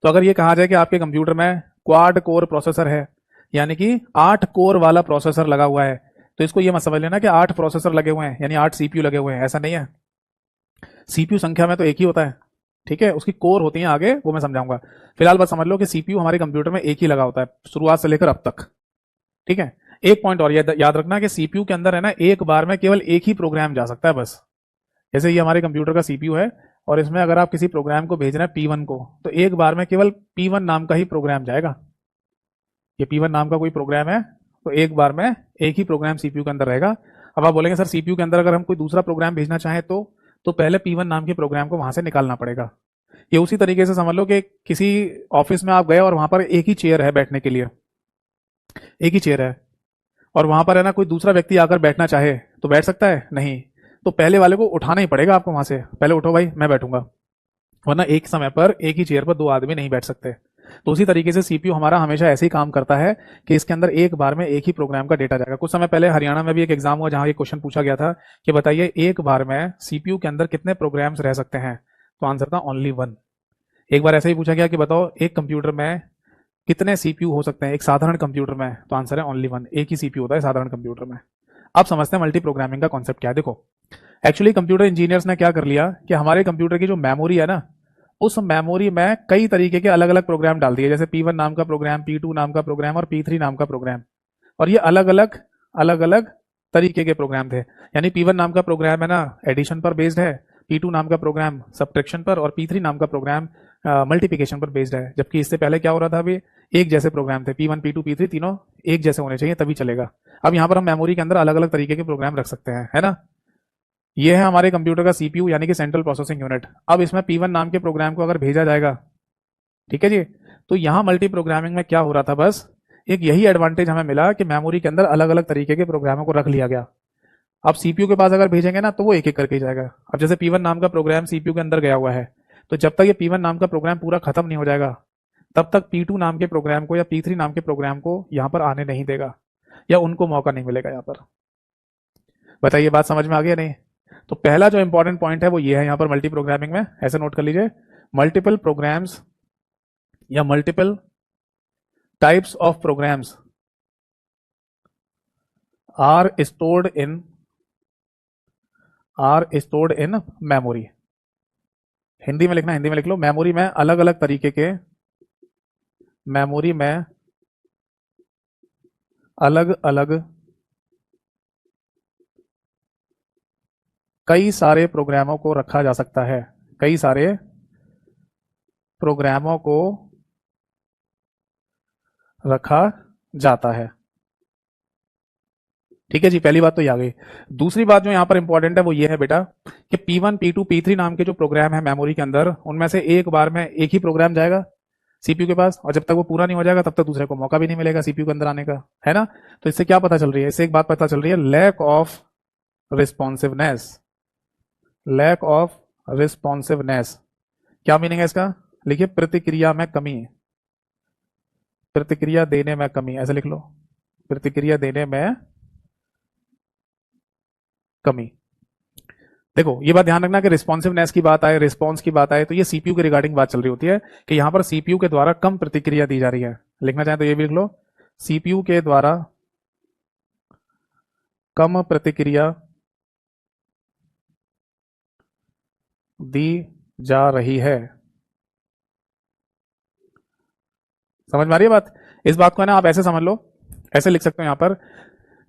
तो अगर ये कहा जाए कि आपके कंप्यूटर में क्वाड कोर प्रोसेसर है, यानी कि 8 कोर वाला प्रोसेसर लगा हुआ है, तो इसको ये मत समझ लेना कि 8 प्रोसेसर लगे हुए हैं यानी 8 सीपीयू लगे हुए हैं, ऐसा नहीं है। सीपीयू संख्या में तो एक ही होता है, ठीक है, उसकी कोर होती है आगे, वो मैं समझाऊंगा। फिलहाल बस समझ लो कि सीपीयू हमारे कंप्यूटर में एक ही लगा होता है शुरुआत से लेकर अब तक। ठीक है, एक पॉइंट और याद रखना कि सीपीयू के अंदर है ना एक बार में केवल एक ही प्रोग्राम जा सकता है बस। जैसे ये हमारे कंप्यूटर का सीपीयू है और इसमें अगर आप किसी प्रोग्राम को भेज रहे हैं P1 को, तो एक बार में केवल P1 नाम का ही प्रोग्राम जाएगा। ये P1 नाम का कोई प्रोग्राम है तो एक बार में एक ही प्रोग्राम सीपीयू के अंदर रहेगा। अब आप बोलेंगे सर सीपीयू के अंदर अगर हम कोई दूसरा प्रोग्राम भेजना चाहें तो पहले P1 नाम के प्रोग्राम को वहां से निकालना पड़ेगा। ये उसी तरीके से समझ लो कि किसी ऑफिस में आप गए और वहां पर एक ही चेयर है बैठने के लिए, एक ही चेयर है, और वहां पर है ना कोई दूसरा व्यक्ति आकर बैठना चाहे तो बैठ सकता है? नहीं। तो पहले वाले को उठाना ही पड़ेगा आपको वहां से, पहले उठो भाई मैं बैठूंगा, वरना एक समय पर एक ही चेयर पर दो आदमी नहीं बैठ सकते। तो उसी तरीके से सीपीयू हमारा हमेशा ऐसे ही काम करता है कि इसके अंदर एक बार में एक ही प्रोग्राम का डेटा जाएगा। कुछ समय पहले हरियाणा में भी एक एग्जाम हुआ जहां ये क्वेश्चन पूछा गया था कि बताइए एक बार में सीपीयू के अंदर कितने प्रोग्राम्स रह सकते हैं, तो आंसर था ओनली वन। एक बार ऐसे ही पूछा गया कि बताओ एक कंप्यूटर में कितने सीपीयू हो सकते हैं एक साधारण कंप्यूटर में, तो आंसर है ओनली वन, एक ही सीपीयू होता है साधारण कंप्यूटर में। अब समझते हैं मल्टी प्रोग्रामिंग का कॉन्सेप्ट क्या है। देखो एक्चुअली कंप्यूटर इंजीनियर्स ने क्या कर लिया कि हमारे कंप्यूटर की जो मेमोरी है ना, उस मेमोरी में कई तरीके के अलग अलग प्रोग्राम डाल दिए, जैसे P1 नाम का प्रोग्राम, P2 नाम का प्रोग्राम और P3 नाम का प्रोग्राम। और ये अलग अलग तरीके के प्रोग्राम थे। यानी P1 नाम का प्रोग्राम है ना एडिशन पर बेस्ड है, P2 नाम का प्रोग्राम सब्ट्रैक्शन पर, और P3 नाम का प्रोग्राम मल्टीप्लिकेशन पर बेस्ड है। जबकि इससे पहले क्या हो रहा था, अभी एक जैसे प्रोग्राम थे, P1 P2 P3 तीनों एक जैसे होने चाहिए तभी चलेगा। अब यहाँ पर हम मेमोरी के अंदर अलग अलग तरीके के प्रोग्राम रख सकते हैं, है ना। ये है हमारे कंप्यूटर का सीपीयू यानी कि सेंट्रल प्रोसेसिंग यूनिट। अब इसमें P1 नाम के प्रोग्राम को अगर भेजा जाएगा, ठीक है जी, तो यहाँ मल्टी प्रोग्रामिंग में क्या हो रहा था, बस एक यही एडवांटेज हमें मिला कि मेमोरी के अंदर अलग अलग तरीके के प्रोग्रामों को रख लिया गया। अब सीपीयू के पास अगर भेजेंगे ना तो वो एक एक करके ही जाएगा। अब जैसे P1 नाम का प्रोग्राम सीपीयू के अंदर गया हुआ है, तो जब तक ये P1 नाम का प्रोग्राम पूरा खत्म नहीं हो जाएगा तब तक P2 नाम के प्रोग्राम को या P3 नाम के प्रोग्राम को यहाँ पर आने नहीं देगा, या उनको मौका नहीं मिलेगा यहाँ पर। बताइए बात समझ में आ गई नहीं। तो पहला जो इंपॉर्टेंट पॉइंट है वो ये है यहाँ पर मल्टी प्रोग्रामिंग में, ऐसे नोट कर लीजिए, मल्टीपल प्रोग्राम्स या multiple types of programs are stored in memory. Hindi में लिखना, हिंदी में लिख लो, मेमोरी में अलग अलग तरीके के, मेमोरी में अलग अलग कई सारे प्रोग्रामों को रखा जा सकता है, कई सारे प्रोग्रामों को रखा जाता है। ठीक है जी, पहली बात तो ये आ गई। दूसरी बात जो यहां पर इंपॉर्टेंट है वो ये है बेटा कि P1 P2 P3 नाम के जो प्रोग्राम है मेमोरी के अंदर, उनमें से एक बार में एक ही प्रोग्राम जाएगा सीपीयू के पास, और जब तक वो पूरा नहीं हो जाएगा तब तक दूसरे को मौका भी नहीं मिलेगा सीपीयू के अंदर आने का, है ना। तो इससे क्या पता चल रही है, इससे एक बात पता चल रही है, lack of responsiveness. Lack of responsiveness क्या मीनिंग है इसका, लिखिए प्रतिक्रिया में कमी, प्रतिक्रिया देने में कमी, ऐसे लिख लो, प्रतिक्रिया देने में कमी। देखो ये बात ध्यान रखना कि रिस्पॉन्सिवनेस की बात आए, रिस्पॉन्स की बात आए, तो ये सीपीयू के रिगार्डिंग बात चल रही होती है कि यहां पर सीपीयू के द्वारा कम प्रतिक्रिया दी जा रही है। लिखना चाहें तो ये भी लिख लो, सीपीयू के द्वारा कम प्रतिक्रिया दी जा रही है। समझ में आ रही है बात। इस बात को है ना आप ऐसे समझ लो, ऐसे लिख सकते हो यहां पर,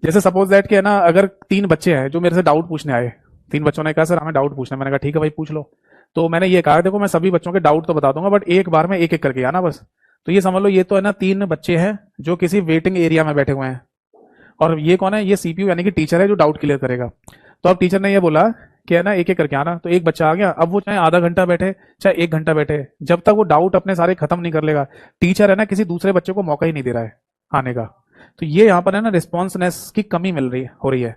जैसे सपोज दैट कि है ना अगर 3 बच्चे हैं जो मेरे से डाउट पूछने आए, 3 बच्चों ने कहा सर हमें डाउट पूछना है, मैंने कहा ठीक है भाई पूछ लो। तो मैंने ये कहा देखो मैं सभी बच्चों के डाउट तो बता दूंगा बट एक बार में एक एक करके आना बस। तो ये समझ लो ये तो है ना 3 बच्चे हैं जो किसी वेटिंग एरिया में बैठे हुए हैं, और ये कौन है, ये सीपीयू यानी कि टीचर है जो डाउट क्लियर करेगा। तो अब टीचर ने ये बोला कि है ना एक एक करके आना, तो एक बच्चा आ गया, अब वो चाहे आधा घंटा बैठे चाहे 1 घंटा बैठे, जब तक वो डाउट अपने सारे खत्म नहीं कर लेगा, टीचर है ना किसी दूसरे बच्चे को मौका ही नहीं दे रहा है आने का। तो ये यहाँ पर है ना रिस्पॉन्सनेस की कमी मिल रही है, हो रही है,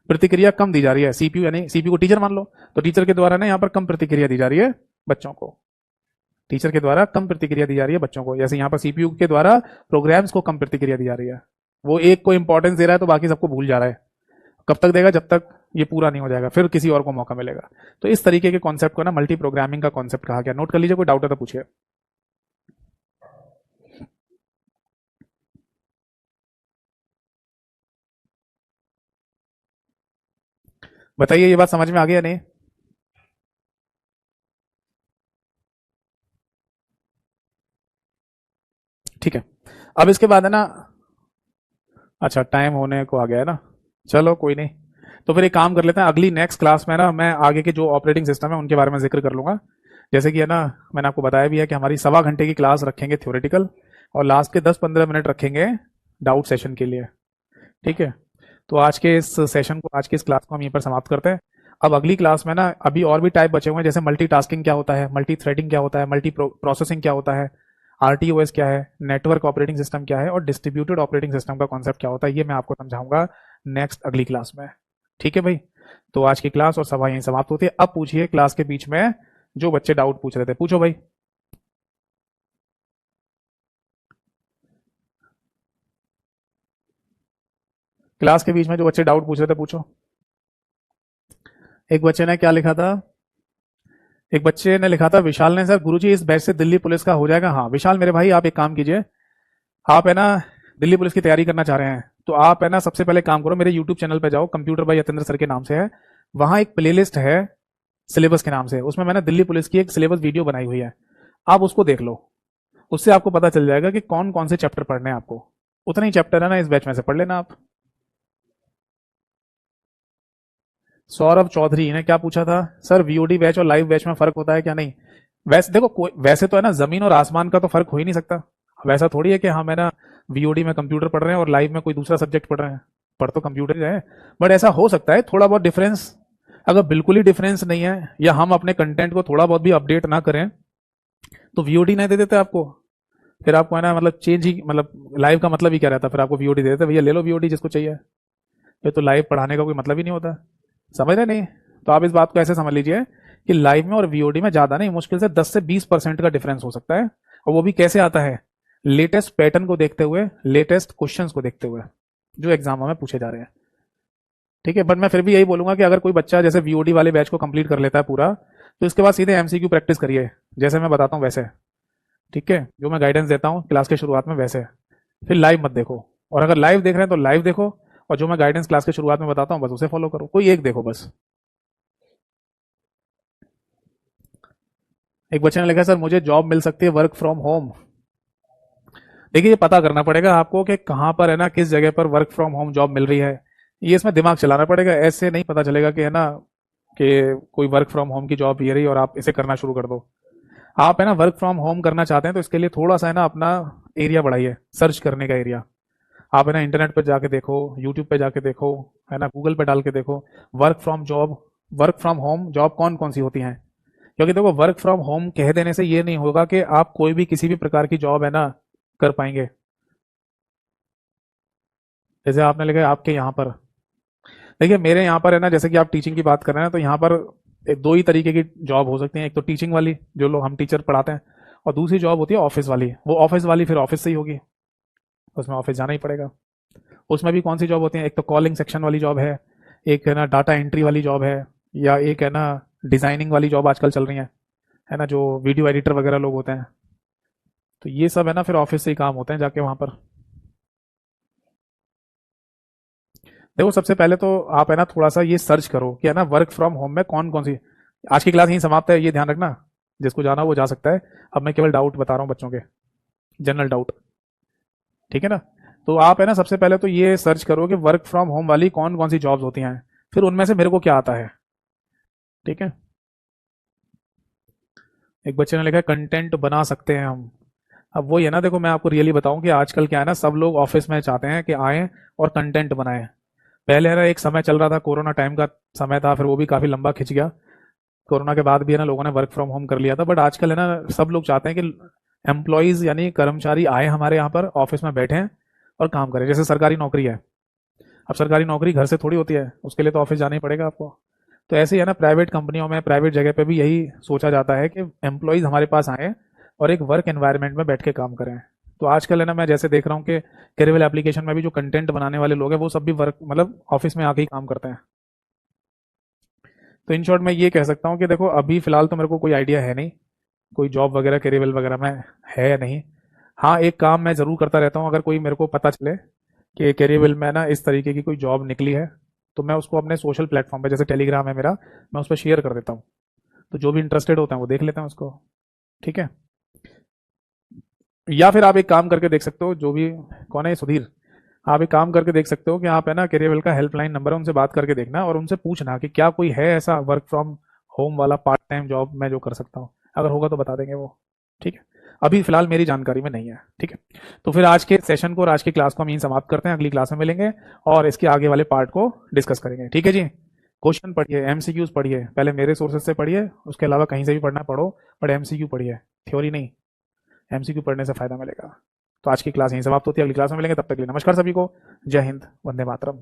प्रतिक्रिया कम दी जा रही है। सीपीयू यानी सीपीयू को टीचर मान लो, तो टीचर के द्वारा ना यहाँ पर कम प्रतिक्रिया दी जा रही है बच्चों को, टीचर के द्वारा कम प्रतिक्रिया दी जा रही है बच्चों को। जैसे यहाँ पर सीपीयू के द्वारा प्रोग्राम्स को कम प्रतिक्रिया दी जा रही है, वो एक को इंपॉर्टेंस दे रहा है तो बाकी सबको भूल जा रहा है। कब तक देगा, जब तक ये पूरा नहीं हो जाएगा, फिर किसी और को मौका मिलेगा। तो इस तरीके के कॉन्सेप्ट को ना मल्टी प्रोग्रामिंग का कॉन्सेप्ट कहा गया। नोट कर लीजिए, कोई डाउट है तो पूछिए। बताइए ये बात समझ में आ गई या नहीं। ठीक है, अब इसके बाद है ना, अच्छा टाइम होने को आ गया है ना, चलो कोई नहीं, तो फिर एक काम कर लेते हैं, अगली नेक्स्ट क्लास में ना मैं आगे के जो ऑपरेटिंग सिस्टम है उनके बारे में जिक्र कर लूंगा। जैसे कि है ना मैंने आपको बताया भी है कि हमारी 1.25 घंटे की क्लास रखेंगे थ्योरेटिकल, और लास्ट के 10-15 मिनट रखेंगे डाउट सेशन के लिए। ठीक है, तो आज के इस सेशन को, आज की इस क्लास को हम यहीं पर समाप्त करते हैं। अब अगली क्लास में ना अभी और भी टाइप बचे हुए हैं, जैसे मल्टीटास्किंग क्या होता है, मल्टी थ्रेडिंग क्या होता है, मल्टी प्रोसेसिंग क्या होता है, आरटीओएस क्या है, नेटवर्क ऑपरेटिंग सिस्टम क्या है और डिस्ट्रीब्यूटेड ऑपरेटिंग सिस्टम का कॉन्सेप्ट क्या होता है, ये मैं आपको समझाऊंगा नेक्स्ट अगली क्लास में। ठीक है भाई, तो आज की क्लास और सभा यहीं समाप्त होती है। अब पूछिए क्लास के बीच में जो बच्चे डाउट पूछ रहे थे, पूछो भाई। क्लास के बीच में जो बच्चे डाउट पूछ रहे थे पूछो। एक बच्चे ने क्या लिखा था, एक बच्चे ने लिखा था विशाल ने, सर गुरुजी इस बैच से दिल्ली पुलिस का हो जाएगा? हाँ विशाल मेरे भाई, आप एक काम कीजिए, आप है ना दिल्ली पुलिस की तैयारी करना चाह रहे हैं तो आप है ना सबसे पहले काम करो, मेरे यूट्यूब चैनल पे जाओ, कंप्यूटर बाय यतेंद्र सर के नाम से है, वहां एक प्लेलिस्ट है सिलेबस के नाम से, उसमें मैंने दिल्ली पुलिस की एक सिलेबस वीडियो बनाई हुई है, आप उसको देख लो। उससे आपको पता चल जाएगा कि कौन कौन से चैप्टर पढ़ने हैं आपको, उतने ही चैप्टर है ना इस बैच में से पढ़ लेना आप। सौरभ चौधरी ने क्या पूछा था, सर वीओडी बैच और लाइव बैच में फर्क होता है क्या? नहीं, वैसे देखो वैसे तो है ना जमीन और आसमान का तो फर्क हो ही नहीं सकता। वैसा थोड़ी है कि हम है ना वीओडी में कंप्यूटर पढ़ रहे हैं और लाइव में कोई दूसरा सब्जेक्ट पढ़ रहे हैं, पढ़ तो कंप्यूटर ही रहे हैं। बट ऐसा हो सकता है थोड़ा बहुत डिफरेंस, अगर बिल्कुल ही डिफरेंस नहीं है या हम अपने कंटेंट को थोड़ा बहुत भी अपडेट ना करें तो वीओडी नहीं दे देते आपको, फिर आपको है ना मतलब चेंज ही, मतलब लाइव का मतलब ही क्या रहता, फिर आपको वीओडी दे देते, भैया ले लो वीओडी जिसको चाहिए, फिर तो लाइव पढ़ाने का कोई मतलब ही नहीं होता। समझ रहे नहीं? तो आप इस बात को ऐसे समझ लीजिए कि लाइव में और वीओडी में ज्यादा नहीं, मुश्किल से 10 से 20% का डिफरेंस हो सकता है, और वो भी कैसे आता है, लेटेस्ट पैटर्न को देखते हुए, लेटेस्ट क्वेश्चंस को देखते हुए जो एग्जामों में पूछे जा रहे हैं। ठीक है, बट मैं फिर भी यही बोलूंगा कि अगर कोई बच्चा जैसे वीओडी वाले बैच को कंप्लीट कर लेता है पूरा, तो इसके बाद सीधे एमसीक्यू प्रैक्टिस करिए, जैसे मैं बताता हूँ वैसे। ठीक है, जो मैं गाइडेंस देता हूँ क्लास के शुरुआत में वैसे, फिर लाइव मत देखो, और अगर लाइव देख रहे हैं तो लाइव देखो, और जो मैं गाइडेंस क्लास के शुरुआत में बताता हूँ बस उसे फॉलो करो, कोई एक देखो बस। एक बच्चे ने लिखा सर मुझे जॉब मिल सकती है वर्क फ्रॉम होम? देखिए ये पता करना पड़ेगा आपको कि कहाँ पर है ना, किस जगह पर वर्क फ्रॉम होम जॉब मिल रही है, ये इसमें दिमाग चलाना पड़ेगा, ऐसे नहीं पता चलेगा कि है ना कि कोई वर्क फ्रॉम होम की जॉब ये रही और आप इसे करना शुरू कर दो। आप है ना वर्क फ्रॉम होम करना चाहते हैं तो इसके लिए थोड़ा सा है ना अपना एरिया बढ़ाइए, सर्च करने का एरिया। आप है ना इंटरनेट पर जाके देखो, यूट्यूब पे जाके देखो, है ना गूगल पे डाल के देखो, work from job, work from home job कौन कौन सी होती हैं। क्योंकि देखो वर्क फ्रॉम होम कह देने से ये नहीं होगा कि आप कोई भी किसी भी प्रकार की जॉब है ना कर पाएंगे। जैसे आपने लिखा है आपके यहाँ पर, देखिए मेरे यहाँ पर है ना, जैसे कि आप टीचिंग की बात कर रहे हैं तो यहाँ पर दो ही तरीके की जॉब हो सकती है, एक तो टीचिंग वाली जो लोग हम टीचर पढ़ाते हैं, और दूसरी जॉब होती है ऑफिस वाली, वो ऑफिस वाली फिर ऑफिस से ही होगी, उसमें ऑफिस जाना ही पड़ेगा। उसमें भी कौन सी जॉब होती है, एक तो कॉलिंग सेक्शन वाली जॉब है, एक है ना डाटा एंट्री वाली जॉब है, या एक है ना डिजाइनिंग वाली जॉब आजकल चल रही है ना, जो वीडियो एडिटर वगैरह लोग होते हैं, तो ये सब है ना फिर ऑफिस से ही काम होते हैं जाके वहां पर। देखो सबसे पहले तो आप है ना थोड़ा सा ये सर्च करो कि है ना वर्क फ्रॉम होम में कौन कौन सी, आज की क्लास यहीं समाप्त है, ये ध्यान रखना, जिसको जाना वो जा सकता है, अब मैं केवल डाउट बता रहा हूँ बच्चों के, जनरल डाउट। ठीक है ना, तो आप है ना सबसे पहले तो ये सर्च करो कि वर्क फ्रॉम होम वाली कौन कौन सी जॉब्स होती हैं, फिर उनमें से मेरे को क्या आता है। ठीक है, एक बच्चे ने लिखा है कंटेंट बना सकते हैं हम। अब वही है ना, देखो मैं आपको रियली बताऊं कि आजकल क्या है ना, सब लोग ऑफिस में चाहते हैं कि आए और कंटेंट बनाएं। पहले है ना एक समय चल रहा था, कोरोना टाइम का समय था, फिर वो भी काफी लंबा खिंच गया, कोरोना के बाद भी है ना लोगों ने वर्क फ्रॉम होम कर लिया था, बट आजकल है ना सब लोग चाहते हैं कि एम्प्लॉयज यानी कर्मचारी आए हमारे यहाँ पर ऑफिस में बैठे और काम करें, जैसे सरकारी नौकरी है, अब सरकारी नौकरी घर से थोड़ी होती है, उसके लिए तो ऑफिस जाना ही पड़ेगा आपको। तो ऐसे ही है ना प्राइवेट कंपनियों में, प्राइवेट जगह पे भी यही सोचा जाता है कि एम्प्लॉयज हमारे पास आए और एक वर्क एनवायरनमेंट में बैठ के काम करें। तो आजकल है ना मैं जैसे देख रहा हूँ कि कैरियल एप्लीकेशन में भी जो कंटेंट बनाने वाले लोग हैं वो सब भी वर्क मतलब ऑफिस में आके ही काम करते हैं। तो इन शॉर्ट मैं ये कह सकता हूँ कि देखो अभी फिलहाल तो मेरे को कोई आइडिया है नहीं, कोई जॉब वगैरह कैरियर वगैरह में है नहीं। हाँ एक काम मैं ज़रूर करता रहता हूँ, अगर कोई मेरे को पता चले कि कैरियर में ना इस तरीके की कोई जॉब निकली है तो मैं उसको अपने सोशल प्लेटफॉर्म पे, जैसे टेलीग्राम है मेरा, मैं उस पर शेयर कर देता हूँ, तो जो भी इंटरेस्टेड होते हैं वो देख लेते हैं उसको। ठीक है, या फिर आप एक काम करके देख सकते हो, जो भी, कौन है ये सुधीर, आप एक काम करके देख सकते हो कि आप है ना कैरियर का हेल्पलाइन नंबर है, उनसे बात करके देखना और उनसे पूछना कि क्या कोई है ऐसा वर्क फ्रॉम होम वाला पार्ट टाइम जॉब मैं जो कर सकता हूँ, अगर होगा तो बता देंगे वो। ठीक है, अभी फिलहाल मेरी जानकारी में नहीं है। ठीक है, तो फिर आज के सेशन को और आज की क्लास को हम यहीं समाप्त करते हैं। अगली क्लास में मिलेंगे और इसके आगे वाले पार्ट को डिस्कस करेंगे। ठीक है जी, क्वेश्चन पढ़िए, एमसीक्यूज पढ़िए, पहले मेरे सोर्सेज से पढ़िए, उसके अलावा कहीं से भी पढ़ना पढ़ो, बट एमसीक्यू पढ़िए, थ्योरी नहीं। एमसीक्यू पढ़ने से फायदा मिलेगा। तो आज की क्लास यहीं समाप्त होती है, अगली क्लास में मिलेंगे, तब तक के लिए नमस्कार सभी को, जय हिंद, वंदे मातरम।